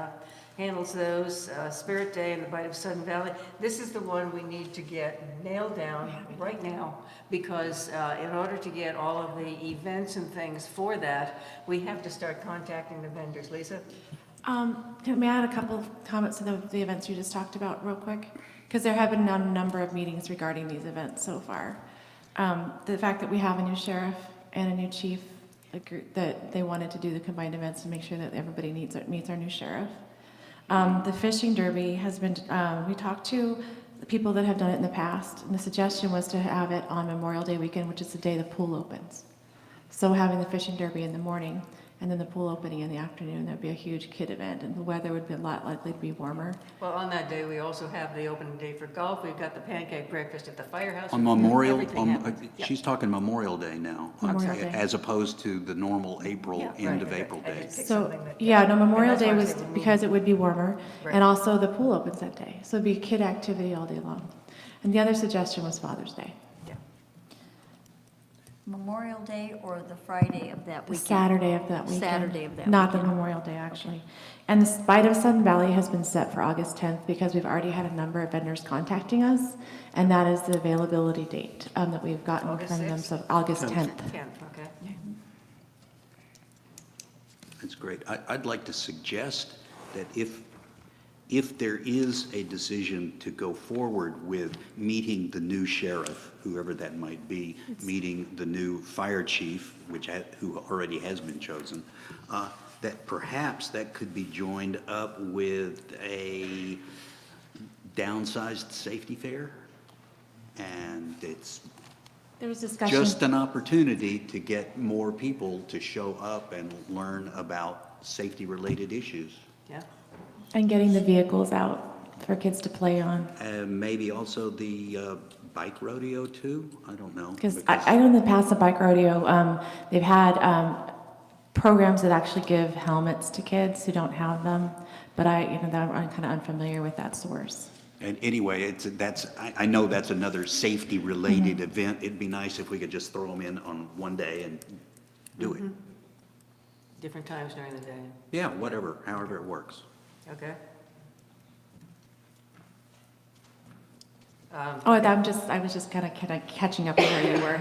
handles those. Spirit Day and the Bite of Sun Valley. This is the one we need to get nailed down right now, because in order to get all of the events and things for that, we have to start contacting the vendors. Lisa? Can we add a couple of comments to the events you just talked about real quick? Because there have been a number of meetings regarding these events so far. The fact that we have a new sheriff and a new chief, that they wanted to do the combined events to make sure that everybody meets our new sheriff. The fishing derby has been, we talked to the people that have done it in the past, and the suggestion was to have it on Memorial Day weekend, which is the day the pool opens. So having the fishing derby in the morning and then the pool opening in the afternoon, that'd be a huge kid event, and the weather would be a lot likely to be warmer. Well, on that day, we also have the opening day for golf. We've got the pancake breakfast at the firehouse. On Memorial, Yep. she's talking Memorial Day now, Memorial Day. as opposed to the normal April, end of April day. So, yeah, no, Memorial Day was because it would be warmer, and also the pool opens that day, so it'd be kid activity all day long. And the other suggestion was Father's Day. Memorial Day or the Friday of that The weekend? Saturday of that weekend. Saturday of that Not the weekend. Memorial Day, actually. And the Bite of Sun Valley has been set for August 10th because we've already had a number of vendors contacting us, and that is the availability date that we've gotten August from them, 6th? so August 10th. 10th, okay. That's great. I'd like to suggest that if there is a decision to go forward with meeting the new sheriff, whoever that might be, meeting the new fire chief, who already has been chosen, that perhaps that could be joined up with a downsized safety fair. And it's There was discussion. just an opportunity to get more people to show up and learn about safety-related issues. Yeah. And getting the vehicles out for kids to play on. Maybe also the bike rodeo too? I don't know. Because I know in the past, the bike rodeo, they've had programs that actually give helmets to kids who don't have them, but I'm kind of unfamiliar with that source. And anyway, I know that's another safety-related event. It'd be nice if we could just throw them in on one day and do it. Different times during the day. Yeah, whatever, however it works. Okay. I was just kind of catching up with where you were.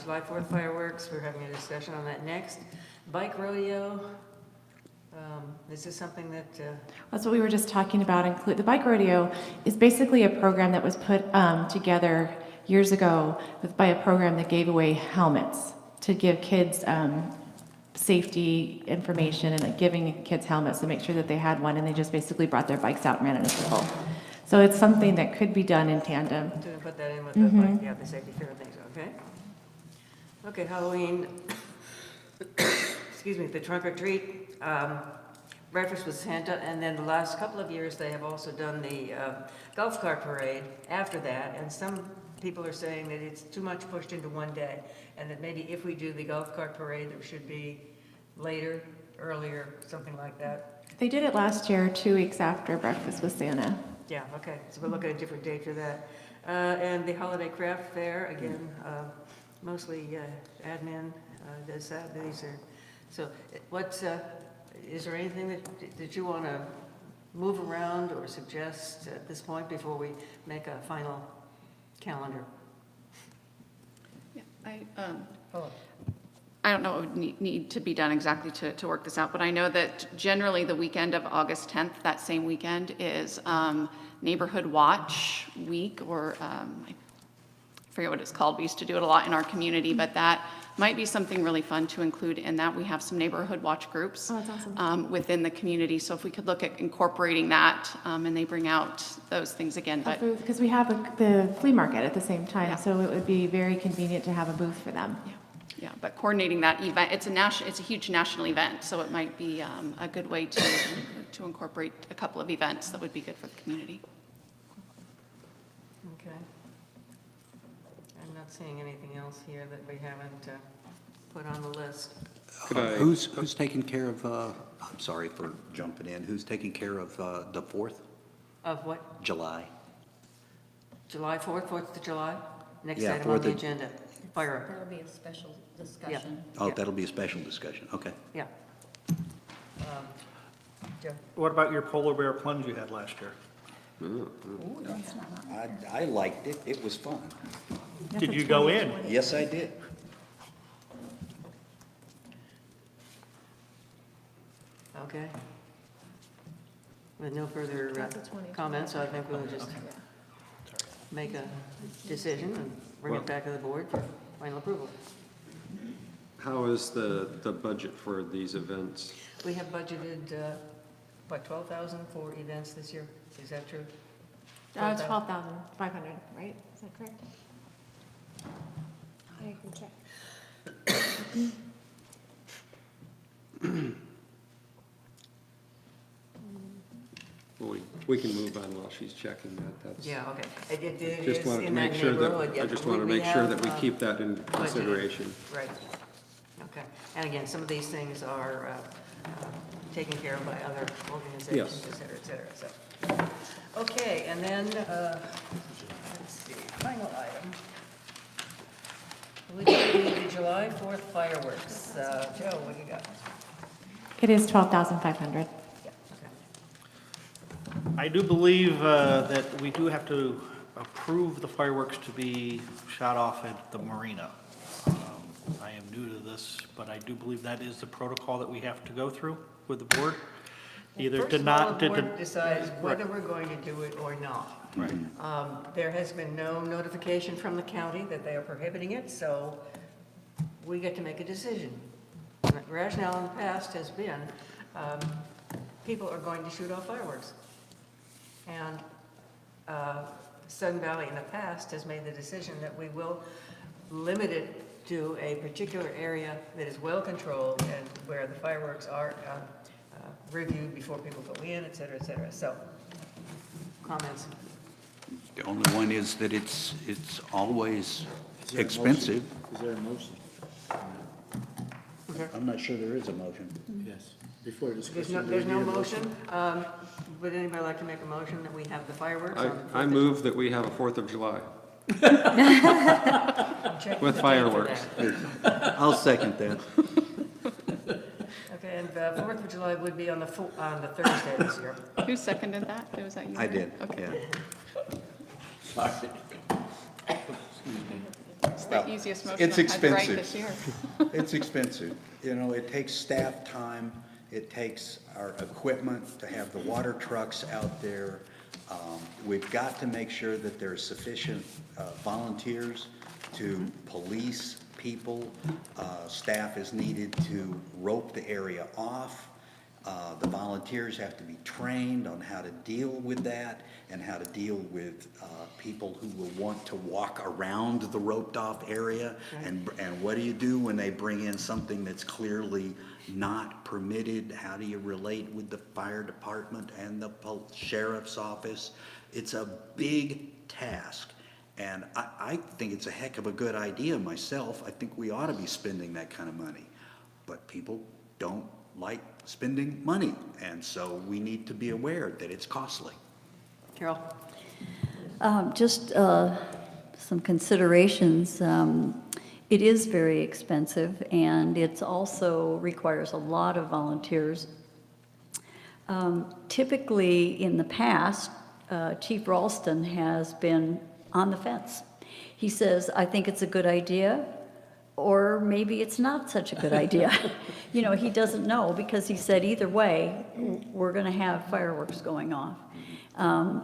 July 4th fireworks, we're having a discussion on that next. Bike rodeo, is this something that? That's what we were just talking about. The bike rodeo is basically a program that was put together years ago by a program that gave away helmets to give kids safety information, and giving kids helmets to make sure that they had one, and they just basically brought their bikes out and ran in a circle. So it's something that could be done in tandem. To put that in with the bike, yeah, the safety fair things, okay? Okay, Halloween, excuse me, the trunk or treat, breakfast with Santa, and then the last couple of years, they have also done the golf cart parade after that, and some people are saying that it's too much pushed into one day, and that maybe if we do the golf cart parade, there should be later, earlier, something like that. They did it last year, 2 weeks after breakfast with Santa. Yeah, okay, so we'll look at a different date for that. And the holiday craft fair, again, mostly admin does that. So is there anything that you want to move around or suggest at this point before we make a final calendar? Yeah, I don't know what would need to be done exactly to work this out, but I know that generally the weekend of August 10th, that same weekend, is Neighborhood Watch Week, or I forget what it's called. We used to do it a lot in our community, but that might be something really fun to include in that. We have some neighborhood watch groups within the community, so if we could look at incorporating that, and they bring out those things again. But because we have the flea market at the same time, so it would be very convenient to have a booth for them. Yeah, but coordinating that event, it's a huge national event, so it might be a good way to incorporate a couple of events that would be good for the community. Okay. I'm not seeing anything else here that we haven't put on the list. Who's taking care of, I'm sorry for jumping in, who's taking care of the 4th? Of what? July. July 4th, 4th of July? Next Yeah, item on 4th the of- agenda. Fireworks. That'll be a special discussion. Oh, that'll be a special discussion, okay. Yeah. Joe? What about your polar bear plunge you had last year? Ooh, that's not. I liked it, it was fun. Did you go in? Yes, I did. Okay. With no further comments, so I think we'll just make a decision and bring it back to the board for final approval. How is the budget for these events? We have budgeted, what, 12,000 for events this year? Is that true? 12,500, right? Is that correct? I can check. Well, we can move on while she's checking that. That's. Yeah, okay. It Just is wanted to in make that sure neighborhood, that, yeah. I just want to make sure that we keep that in budgeted. consideration. Right. Okay. And again, some of these things are taken care of by other organizations, Yes. et cetera, et cetera. So, okay, and then, let's see, final item. We do the July 4th fireworks. Joe, what do you got? It is 12,500. I do believe that we do have to approve the fireworks to be shot off at the marina. I am new to this, but I do believe that is the protocol that we have to go through with the board. Either First did of all, not, the did. board decides whether we're going to do it or not. Right. There has been no notification from the county that they are prohibiting it, so we get to make a decision. The rationale in the past has been, people are going to shoot off fireworks. And Sun Valley in the past has made the decision that we will limit it to a particular area that is well controlled and where the fireworks are reviewed before people go in, et cetera, et cetera. So, comments? The only one is that it's always expensive. Is there a motion? I'm not sure there is a motion. Yes, before discussion. There's no motion. Would anybody like to make a motion that we have the fireworks? I move that we have a 4th of July Check with the date for fireworks. that. I'll second that. Okay, and 4th of July would be on the Thursday this year. Who seconded that? Was that you? I did, Okay. yeah. Sorry. It's the easiest motion It's I've had to write expensive. this year. It's expensive. You know, it takes staff time, it takes our equipment to have the water trucks out there. We've got to make sure that there's sufficient volunteers to police people. Staff is needed to rope the area off. The volunteers have to be trained on how to deal with that and how to deal with people who will want to walk around the roped off area. And what do you do when they bring in something that's clearly not permitted? How do you relate with the fire department and the sheriff's office? It's a big task. And I think it's a heck of a good idea myself. I think we ought to be spending that kind of money. But people don't like spending money. And so we need to be aware that it's costly. Carol? Just some considerations. It is very expensive, and it also requires a lot of volunteers. Typically, in the past, Chief Ralston has been on the fence. He says, I think it's a good idea, or maybe it's not such a good idea. You know, he doesn't know, because he said either way, we're gonna have fireworks going off.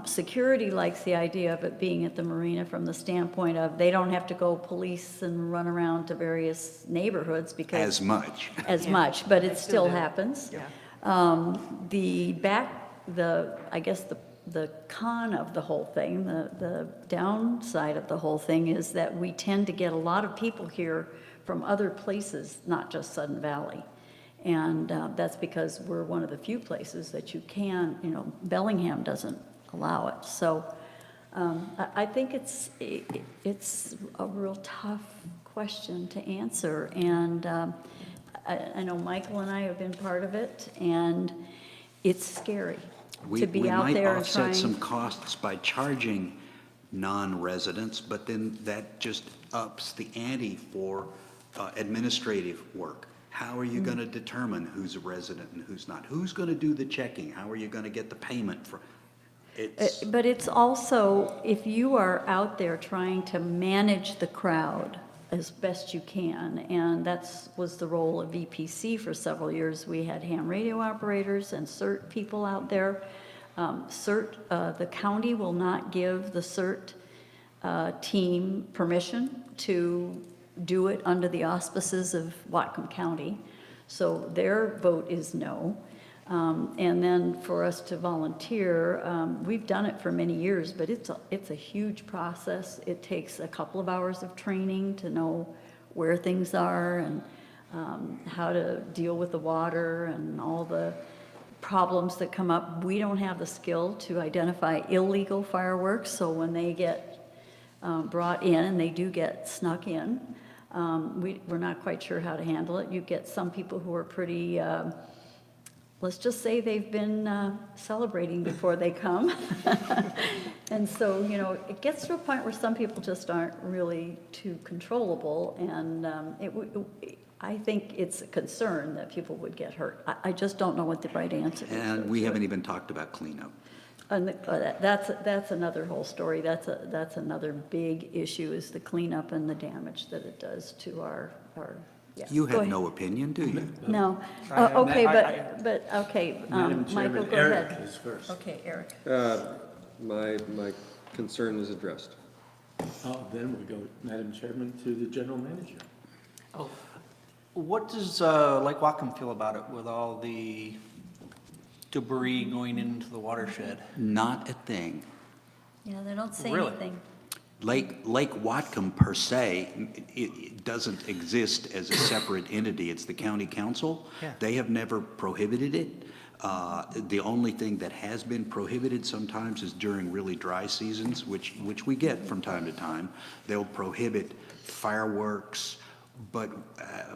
Security likes the idea of it being at the marina from the standpoint of they don't have to go police and run around to various neighborhoods because. As much. As much, but it still happens. I guess the con of the whole thing, the downside of the whole thing is that we tend to get a lot of people here from other places, not just Sudden Valley. And that's because we're one of the few places that you can, you know, Bellingham doesn't allow it. So I think it's a real tough question to answer. And I know Michael and I have been part of it, and it's scary to be out there and trying. We might offset some costs by charging non-residents, but then that just ups the ante for administrative work. How are you going to determine who's a resident and who's not? Who's going to do the checking? How are you going to get the payment for? But it's also, if you are out there trying to manage the crowd as best you can, and that was the role of EPC for several years. We had ham radio operators and CERT people out there. CERT, the county will not give the CERT team permission to do it under the auspices of Whatcom County. So their vote is no. And then for us to volunteer, we've done it for many years, but it's a huge process. It takes a couple of hours of training to know where things are and how to deal with the water and all the problems that come up. We don't have the skill to identify illegal fireworks, so when they get brought in, and they do get snuck in, we're not quite sure how to handle it. You get some people who are pretty, let's just say they've been celebrating before they come. And so, you know, it gets to a point where some people just aren't really too controllable, and I think it's a concern that people would get hurt. I just don't know what the right answer is. And we haven't even talked about cleanup. And that's another whole story. That's another big issue, is the cleanup and the damage that it does to our yeah. You have no opinion, do you? No. Okay, but okay, Madam Michael, Chairman, go Eric ahead. is first. Okay, Eric. My concern is addressed. Oh, then we go, Madam Chairman, to the general manager. Oh, what does Lake Whatcom feel about it with all the debris going into the watershed? Not a thing. Yeah, they don't say Really? anything. Lake Whatcom per se, it doesn't exist as a separate entity. It's the county council. Yeah. They have never prohibited it. The only thing that has been prohibited sometimes is during really dry seasons, which we get from time to time. They'll prohibit fireworks, but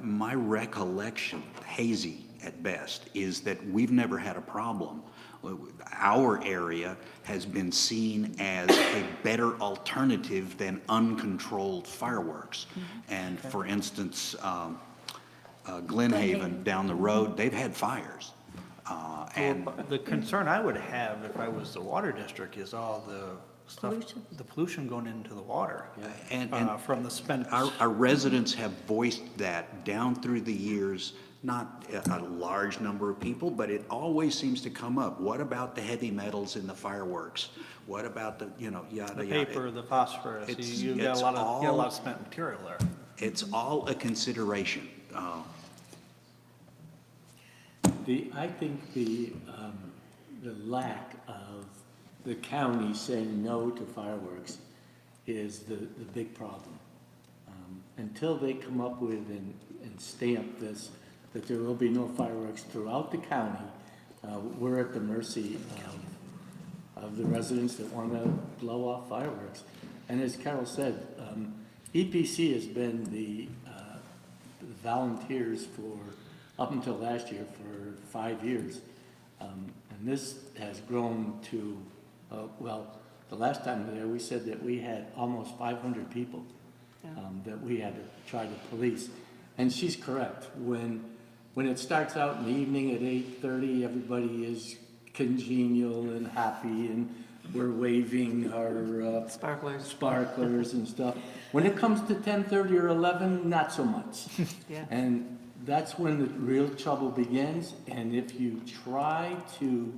my recollection, hazy at best, is that we've never had a problem. Our area has been seen as a better alternative than uncontrolled fireworks. And for instance, Glenhaven down the road, they've had fires. And The concern I would have if I was the water district is all the stuff, the pollution going into the water. And from the spent. our residents have voiced that down through the years. Not a large number of people, but it always seems to come up. What about the heavy metals in the fireworks? What about the, you know, yada, The yada. paper, the phosphorus, you got a lot of spent material there. It's all a consideration. I think the lack of the county saying no to fireworks is the big problem. Until they come up with and stamp this, that there will be no fireworks throughout the county, we're at the mercy of the residents that want to blow off fireworks. And as Carol said, EPC has been the volunteers for, up until last year, for 5 years. And this has grown to, well, the last time we were there, we said that we had almost 500 people that we had to try to police. And she's correct. When it starts out in the evening at 8:30, everybody is congenial and happy, and we're waving our Sparklers and stuff. When it comes to 10:30 or 11, not so much. Yeah. And that's when the real trouble begins, and if you try to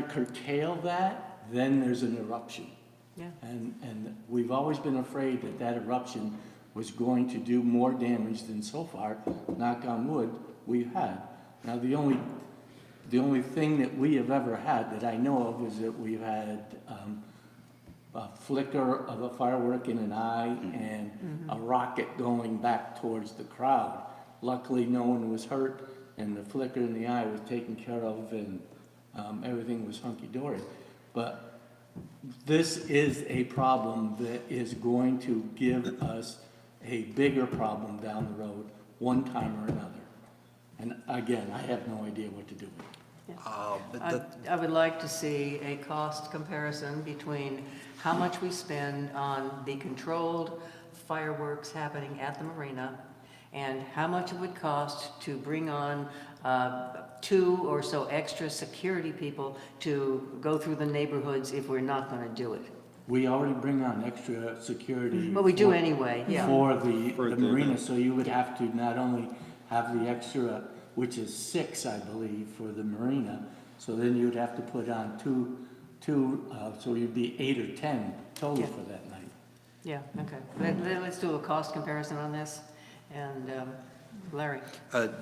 curtail that, then there's an eruption. Yeah. And we've always been afraid that that eruption was going to do more damage than so far, knock on wood, we've had. Now, the only thing that we have ever had that I know of is that we've had a flicker of a firework in an eye and a rocket going back towards the crowd. Luckily, no one was hurt, and the flicker in the eye was taken care of, and everything was hunky-dory. But this is a problem that is going to give us a bigger problem down the road, one time or another. And again, I have no idea what to do with it. I would like to see a cost comparison between how much we spend on the controlled fireworks happening at the marina and how much it would cost to bring on 2 or so extra security people to go through the neighborhoods if we're not going to do it. We already bring on extra security. But we do anyway, yeah. For the marina, so you would have to not only have the extra, which is 6, I believe, for the marina, so then you'd have to put on two, so you'd be 8 or 10 total for that night. Yeah, okay. Let's do a cost comparison on this. And Larry?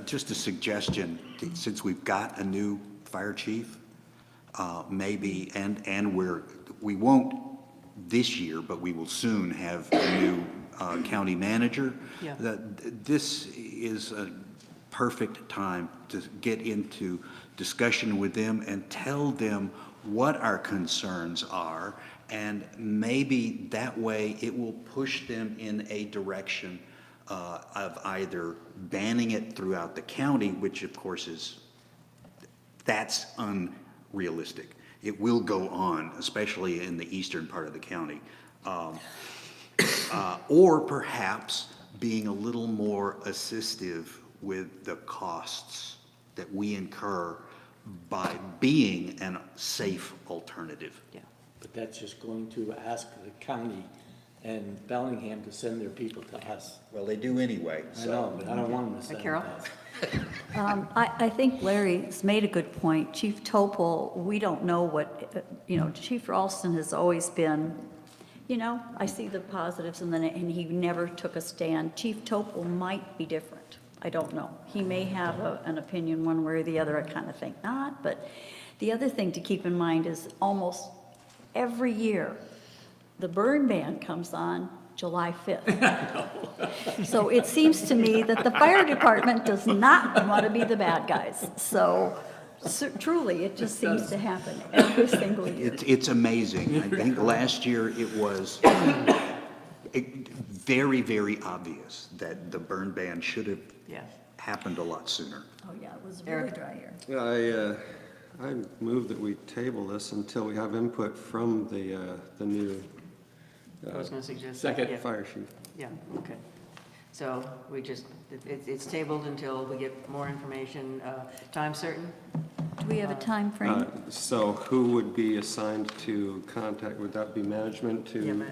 Just a suggestion, since we've got a new fire chief, maybe, and we won't this year, but we will soon have a new county manager. Yeah. This is a perfect time to get into discussion with them and tell them what our concerns are, and maybe that way it will push them in a direction of either banning it throughout the county, which of course that's unrealistic. It will go on, especially in the eastern part of the county. Or perhaps being a little more assistive with the costs that we incur by being a safe alternative. Yeah. But that's just going to ask the county and Bellingham to send their people to us. Well, they do anyway. I know, but I don't want them to send Carol? us. I think Larry's made a good point. Chief Topol, we don't know what, Chief Ralston has always been, I see the positives and he never took a stand. Chief Topol might be different. I don't know. He may have an opinion one way or the other. I kind of think not. But the other thing to keep in mind is almost every year, the burn ban comes on July 5th. So it seems to me that the fire department does not want to be the bad guys. So truly, it just seems to happen every single year. It's amazing. I think last year it was very, very obvious that the burn ban should have happened a lot sooner. Oh, yeah, it was a really dry year. Yeah, I move that we table this until we have input from the new I was going to suggest. Second. fire chief. Yeah, okay. So we just, it's tabled until we get more information. Time certain? Do we have a time frame? So who would be assigned to contact? Would that be management to?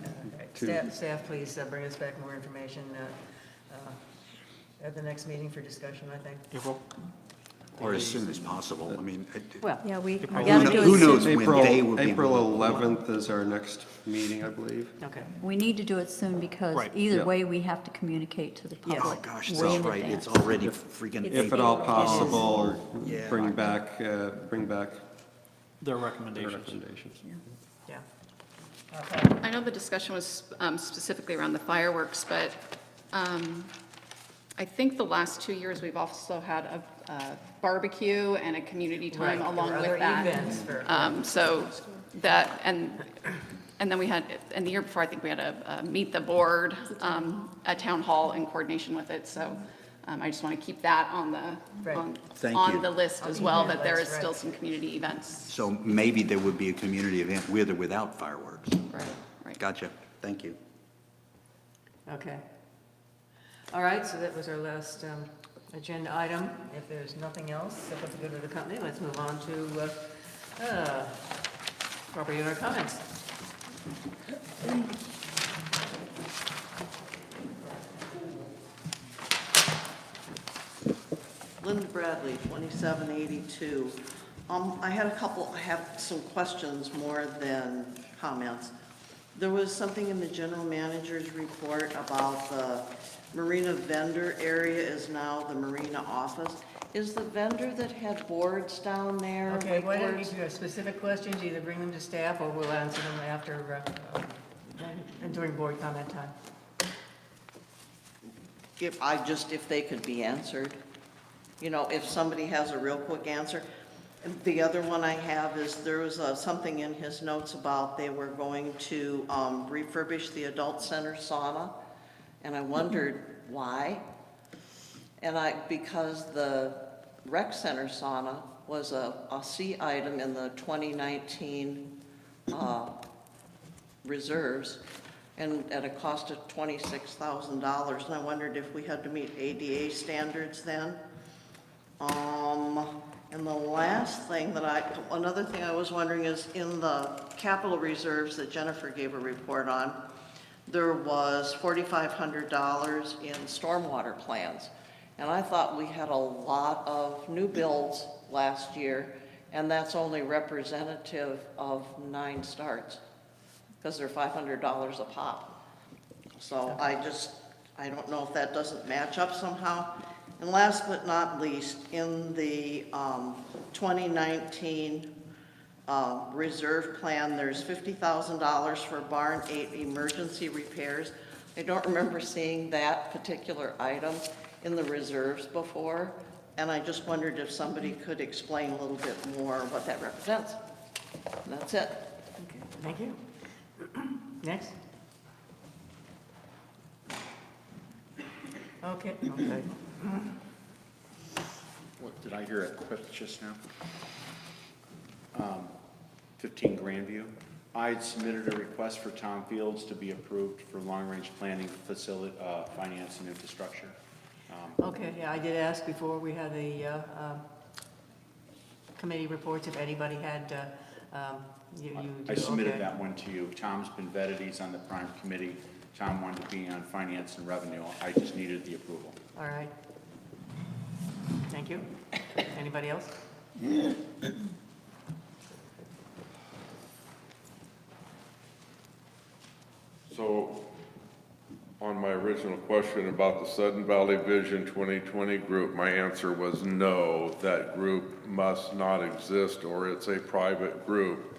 Yeah, staff, please bring us back more information at the next meeting for discussion, I think. Or as soon as possible. I mean, Well, Yeah, we Who got to do who it knows soon. when they will be. April 11th is our next meeting, I believe. okay. We need to do it soon because Right. either Yeah. way, we have to communicate to the Yes. public. Oh, gosh, way that's in right. It's advance. already freaking It's If at April. all possible, Yeah. bring back Their their recommendations. recommendations. Yeah. I know the discussion was specifically around the fireworks, but I think the last 2 years, we've also had a barbecue and a community time Right, along there were with other that. events for- So that, and then we had, and the year before, I think we had a meet the board at town hall in coordination with it. So I just want to keep that on Right. Thank on you. the list as well, Yeah, that there is that's still right. some community events. So maybe there would be a community event with or without fireworks. Right. Gotcha. Thank you. Okay. All right, so that was our last agenda item. If there's nothing else, for the good of the company, let's move on to Property owner comments. Linda Bradley, 2782. I have some questions more than comments. There was something in the general manager's report about the marina vendor area is now the marina office. Is the vendor that had boards down there? Okay, why don't you, boards? if you have specific questions, either bring them to staff or we'll answer them after, and during board comment time. If they could be answered. You know, if somebody has a real quick answer. The other one I have is there was something in his notes about they were going to refurbish the adult center sauna. And I wondered why. And because the rec center sauna was a C item in the 2019 reserves and at a cost of $26,000. And I wondered if we had to meet ADA standards then. And the last thing another thing I was wondering is in the capital reserves that Jennifer gave a report on, there was $4,500 in stormwater plans. And I thought we had a lot of new builds last year, and that's only representative of 9 starts, because they're $500 a pop. So I don't know if that doesn't match up somehow. And last but not least, in the 2019 reserve plan, there's $50,000 for Barn 8 emergency repairs. I don't remember seeing that particular item in the reserves before, and I just wondered if somebody could explain a little bit more what that represents. And that's it. Okay, thank you. Next. Okay. What, did I hear a question just now? 15 Grandview. I had submitted a request for Tom Fields to be approved for long-range planning, facility, finance, and infrastructure. Okay, yeah, I did ask before we had the committee reports if anybody had, I submitted that one to you. Tom's been vetted, he's on the prime committee. Tom wanted to be on finance and revenue. I just needed the approval. All right. Thank you. Anybody else? So, on my original question about the Sudden Valley Vision 2020 group, my answer was no, that group must not exist or it's a private group.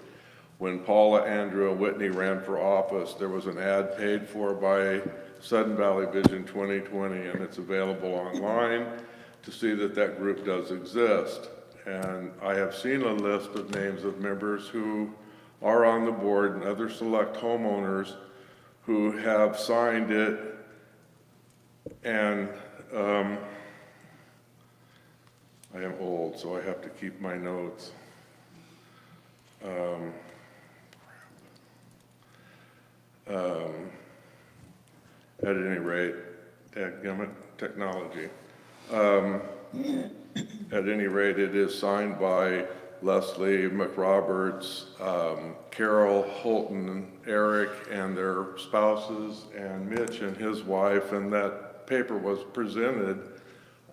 When Paula, Andrew, and Whitney ran for office, there was an ad paid for by Sudden Valley Vision 2020, and it's available online to see that that group does exist. And I have seen a list of names of members who are on the board and other select homeowners who have signed it, and I am old, so I have to keep my notes. At any rate, dadgummit, technology. At any rate, it is signed by Leslie McRoberts, Carol, Holton, Eric, and their spouses, and Mitch and his wife, and that paper was presented,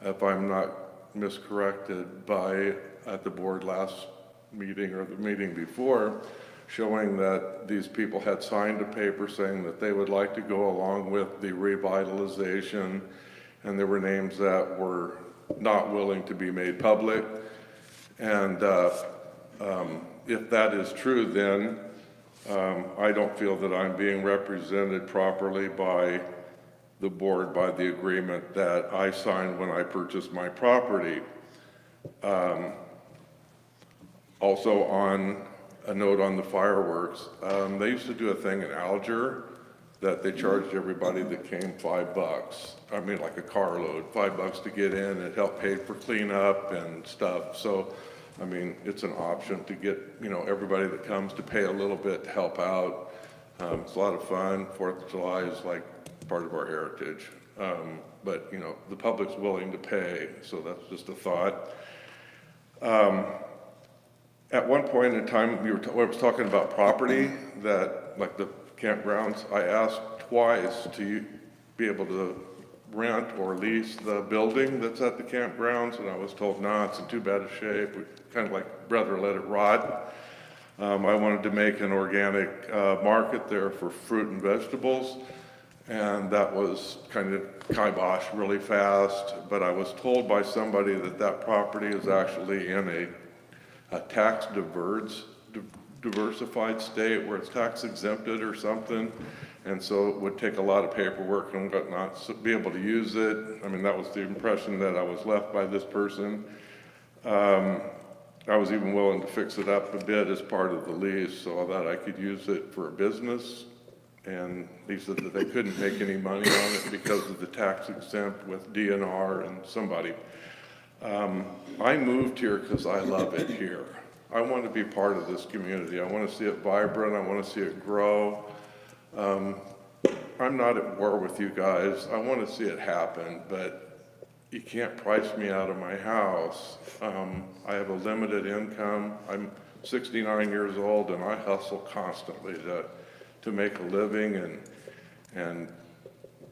if I'm not miscorrected, at the board last meeting or the meeting before, showing that these people had signed a paper saying that they would like to go along with the revitalization, and there were names that were not willing to be made public. And if that is true, then I don't feel that I'm being represented properly by the board, by the agreement that I signed when I purchased my property. Also, on a note on the fireworks, they used to do a thing in Alger that they charged everybody that came $5. I mean, like a carload, $5 to get in. It helped pay for cleanup and stuff. So, I mean, it's an option to get, everybody that comes to pay a little bit to help out. It's a lot of fun. 4th of July is like part of our heritage. But, the public's willing to pay, so that's just a thought. At one point in time, I was talking about property that, like the campgrounds, I asked twice to be able to rent or lease the building that's at the campgrounds, and I was told, no, it's in too bad a shape. We kind of like rather let it rot. I wanted to make an organic market there for fruit and vegetables, and that was kind of kibosh really fast. But I was told by somebody that that property is actually in a tax diversified state where it's tax exempted or something. And so it would take a lot of paperwork and whatnot to be able to use it. I mean, that was the impression that I was left by this person. I was even willing to fix it up a bit as part of the lease so that I could use it for a business. And he said that they couldn't make any money on it because of the tax exempt with DNR and somebody. I moved here because I love it here. I want to be part of this community. I want to see it vibrant. I want to see it grow. I'm not at war with you guys. I want to see it happen, but you can't price me out of my house. I have a limited income. I'm 69 years old and I hustle constantly to make a living and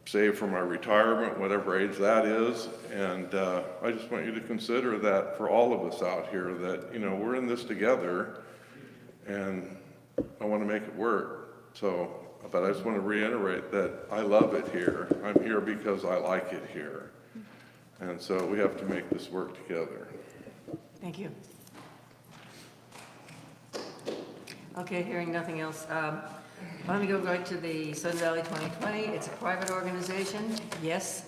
save for my retirement, whatever age that is. And I just want you to consider that for all of us out here that, you know, we're in this together and I want to make it work. So, but I just want to reiterate that I love it here. I'm here because I like it here. And so we have to make this work together. Thank you. Okay, hearing nothing else. Why don't we go right to the Sun Valley 2020? It's a private organization. Yes,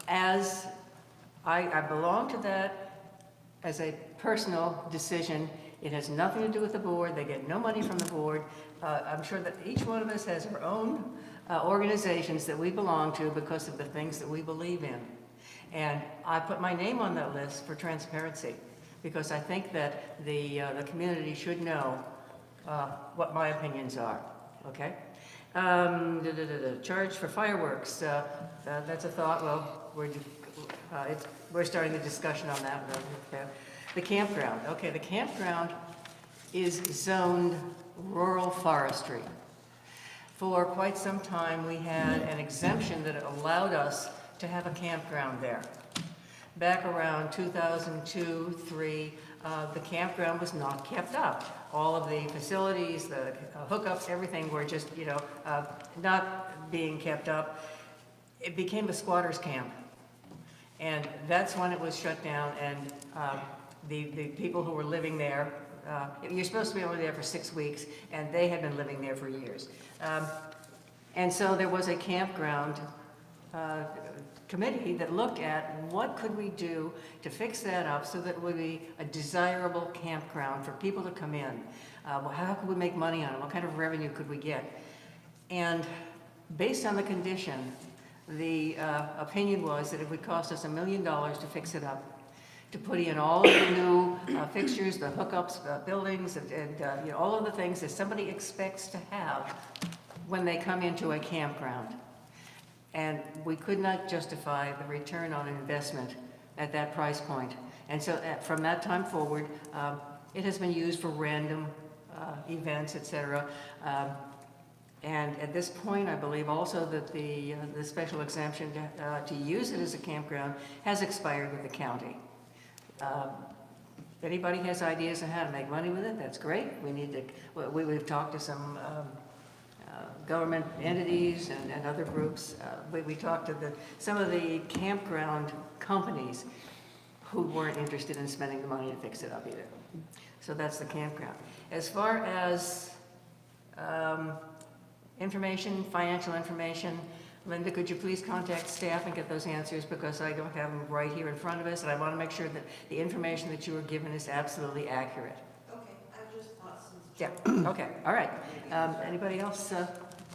as I belong to that as a personal decision. It has nothing to do with the board. They get no money from the board. I'm sure that each one of us has our own organizations that we belong to because of the things that we believe in. And I put my name on that list for transparency because I think that the community should know what my opinions are, okay? Charge for fireworks, that's a thought. Well, we're starting the discussion on that. The campground, okay, the campground is zoned rural forestry. For quite some time, we had an exemption that allowed us to have a campground there. Back around 2002-03, the campground was not kept up. All of the facilities, the hookups, everything were just, you know, not being kept up. It became a squatter's camp. And that's when it was shut down, and the people who were living there, you're supposed to be only there for 6 weeks, and they had been living there for years. And so there was a campground committee that looked at what could we do to fix that up so that it would be a desirable campground for people to come in. How could we make money on it? What kind of revenue could we get? And based on the condition, the opinion was that it would cost us $1 million to fix it up, to put in all of the new fixtures, the hookups, the buildings, and you know, all of the things that somebody expects to have when they come into a campground. And we could not justify the return on investment at that price point. And so from that time forward, it has been used for random events, etc. And at this point, I believe also that the special exemption to use it as a campground has expired with the county. If anybody has ideas on how to make money with it, that's great. We need to, we've talked to some government entities and other groups. We talked to some of the campground companies who weren't interested in spending the money to fix it up either. So that's the campground. As far as information, financial information, Linda, could you please contact staff and get those answers because I don't have them right here in front of us, and I want to make sure that the information that you were given is absolutely accurate. Okay, I just thought since... Yeah, okay, all right. Anybody else,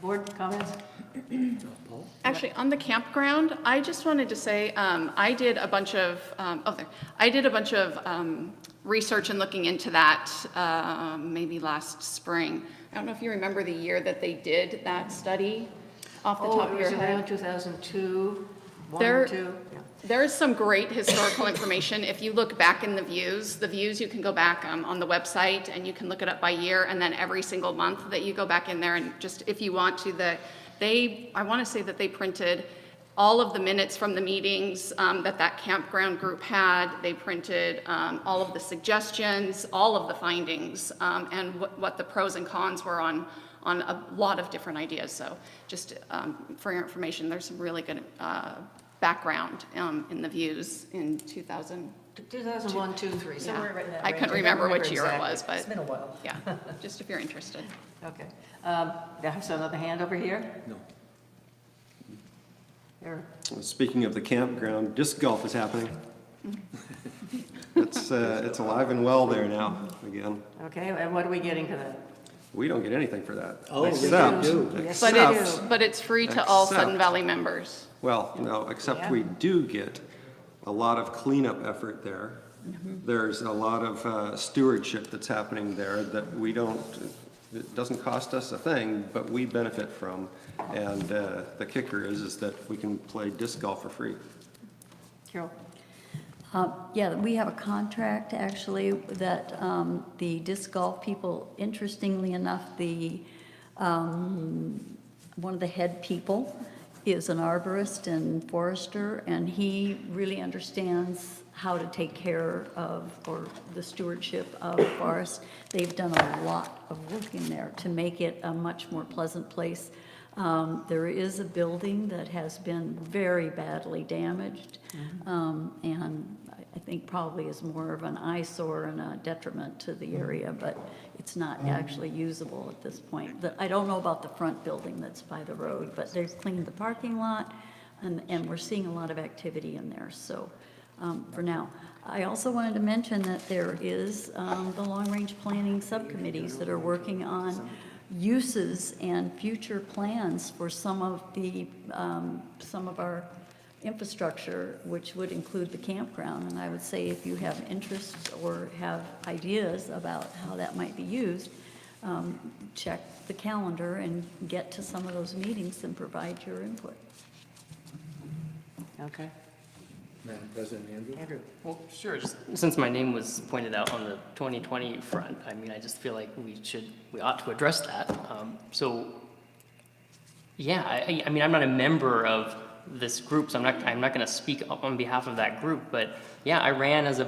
board comments? Actually, on the campground, I just wanted to say, I did a bunch of, research and looking into that maybe last spring. I don't know if you remember the year that they did that study off the top of your head. It was around 2002. one or two? Yeah. There's some great historical information. If you look back in the views, you can go back on the website and you can look it up by year, and then every single month that you go back in there, and just if you want to, I want to say that they printed all of the minutes from the meetings that campground group had. They printed all of the suggestions, all of the findings, and what the pros and cons were on a lot of different ideas. So just for your information, there's some really good background in the views in 2001, 2, 3, somewhere right in that I range. couldn't remember which exactly. year it was, but It's been a while. yeah, just if you're interested. Okay. There's another hand over here? No. Here. Speaking of the campground, disc golf is happening. It's alive and well there now, again. Okay, and what are we getting to that? We don't get anything for that. Oh, yes, except, we do. Yes, But we it's, do. but it's free to all Except- Sudden Valley members. Well, no, except we do get a lot of cleanup effort there. There's a lot of stewardship that's happening there that we don't, it doesn't cost us a thing, but we benefit from. And the kicker is that we can play disc golf for free. Carol? Yeah, we have a contract actually that the disc golf people, interestingly enough, one of the head people is an arborist and forester, and he really understands how to take care of, or the stewardship of forests. They've done a lot of work in there to make it a much more pleasant place. There is a building that has been very badly damaged, and I think probably is more of an eyesore and a detriment to the area, but it's not actually usable at this point. I don't know about the front building that's by the road, but they've cleaned the parking lot, and we're seeing a lot of activity in there, so for now. I also wanted to mention that there is the long-range planning subcommittees that are working on uses and future plans for some of our infrastructure, which would include the campground. And I would say if you have interest or have ideas about how that might be used, check the calendar and get to some of those meetings and provide your input. Okay. Madam President, Andrew? Well, sure, just since my name was pointed out on the 2020 front, I mean, I just feel like we ought to address that. So, yeah, I mean, I'm not a member of this group, so I'm not going to speak on behalf of that group, but yeah, I ran as a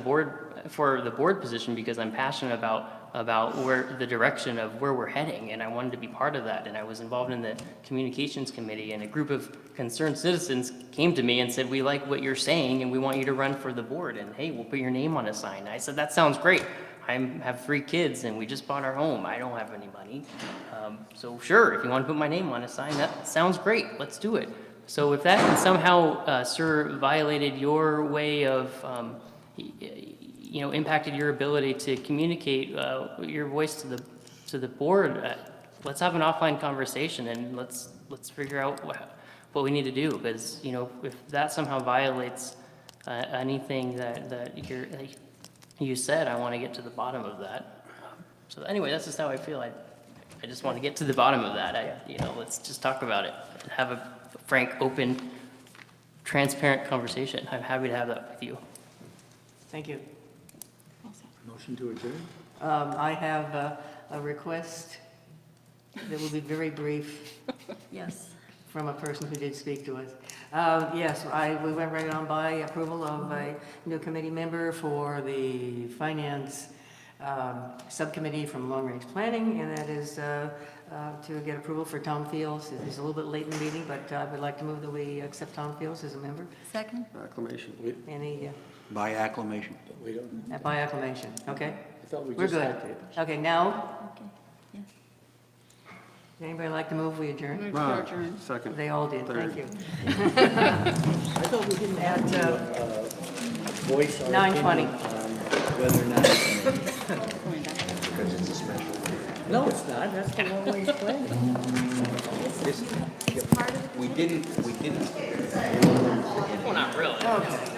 for the board position because I'm passionate about where the direction of where we're heading, and I wanted to be part of that. And I was involved in the communications committee, and a group of concerned citizens came to me and said, we like what you're saying and we want you to run for the board, and hey, we'll put your name on a sign. I said, that sounds great. I have 3 kids and we just bought our home. I don't have any money. So sure, if you want to put my name on a sign, that sounds great. Let's do it. So if that somehow, sir, violated your way of, impacted your ability to communicate your voice to the board, let's have an offline conversation and let's figure out what we need to do. Because if that somehow violates anything that you said, I want to get to the bottom of that. So anyway, that's just how I feel. I just want to get to the bottom of that. Let's just talk about it. Have a frank, open, transparent conversation. I'm happy to have that with you. Thank you. Motion to adjourn? I have a request that will be very brief. Yes. From a person who did speak to us. Yes, we went right on by approval of a new committee member for the finance subcommittee from Long Range Planning, and that is to get approval for Tom Fields. He's a little bit late in the meeting, but I would like to move that we accept Tom Fields as a member. Second? Acclamation. Any? By acclamation. We don't. By acclamation, okay? I thought we We're just good. had to. Okay, now, Okay, yes. anybody like to move, we adjourn? Ron, second. They all did, Third. thank you. I thought we didn't have to voice our 9:20. opinion on whether or not. Because it's a special. No, it's not. That's the long range plan. We didn't. Well, not really. Okay.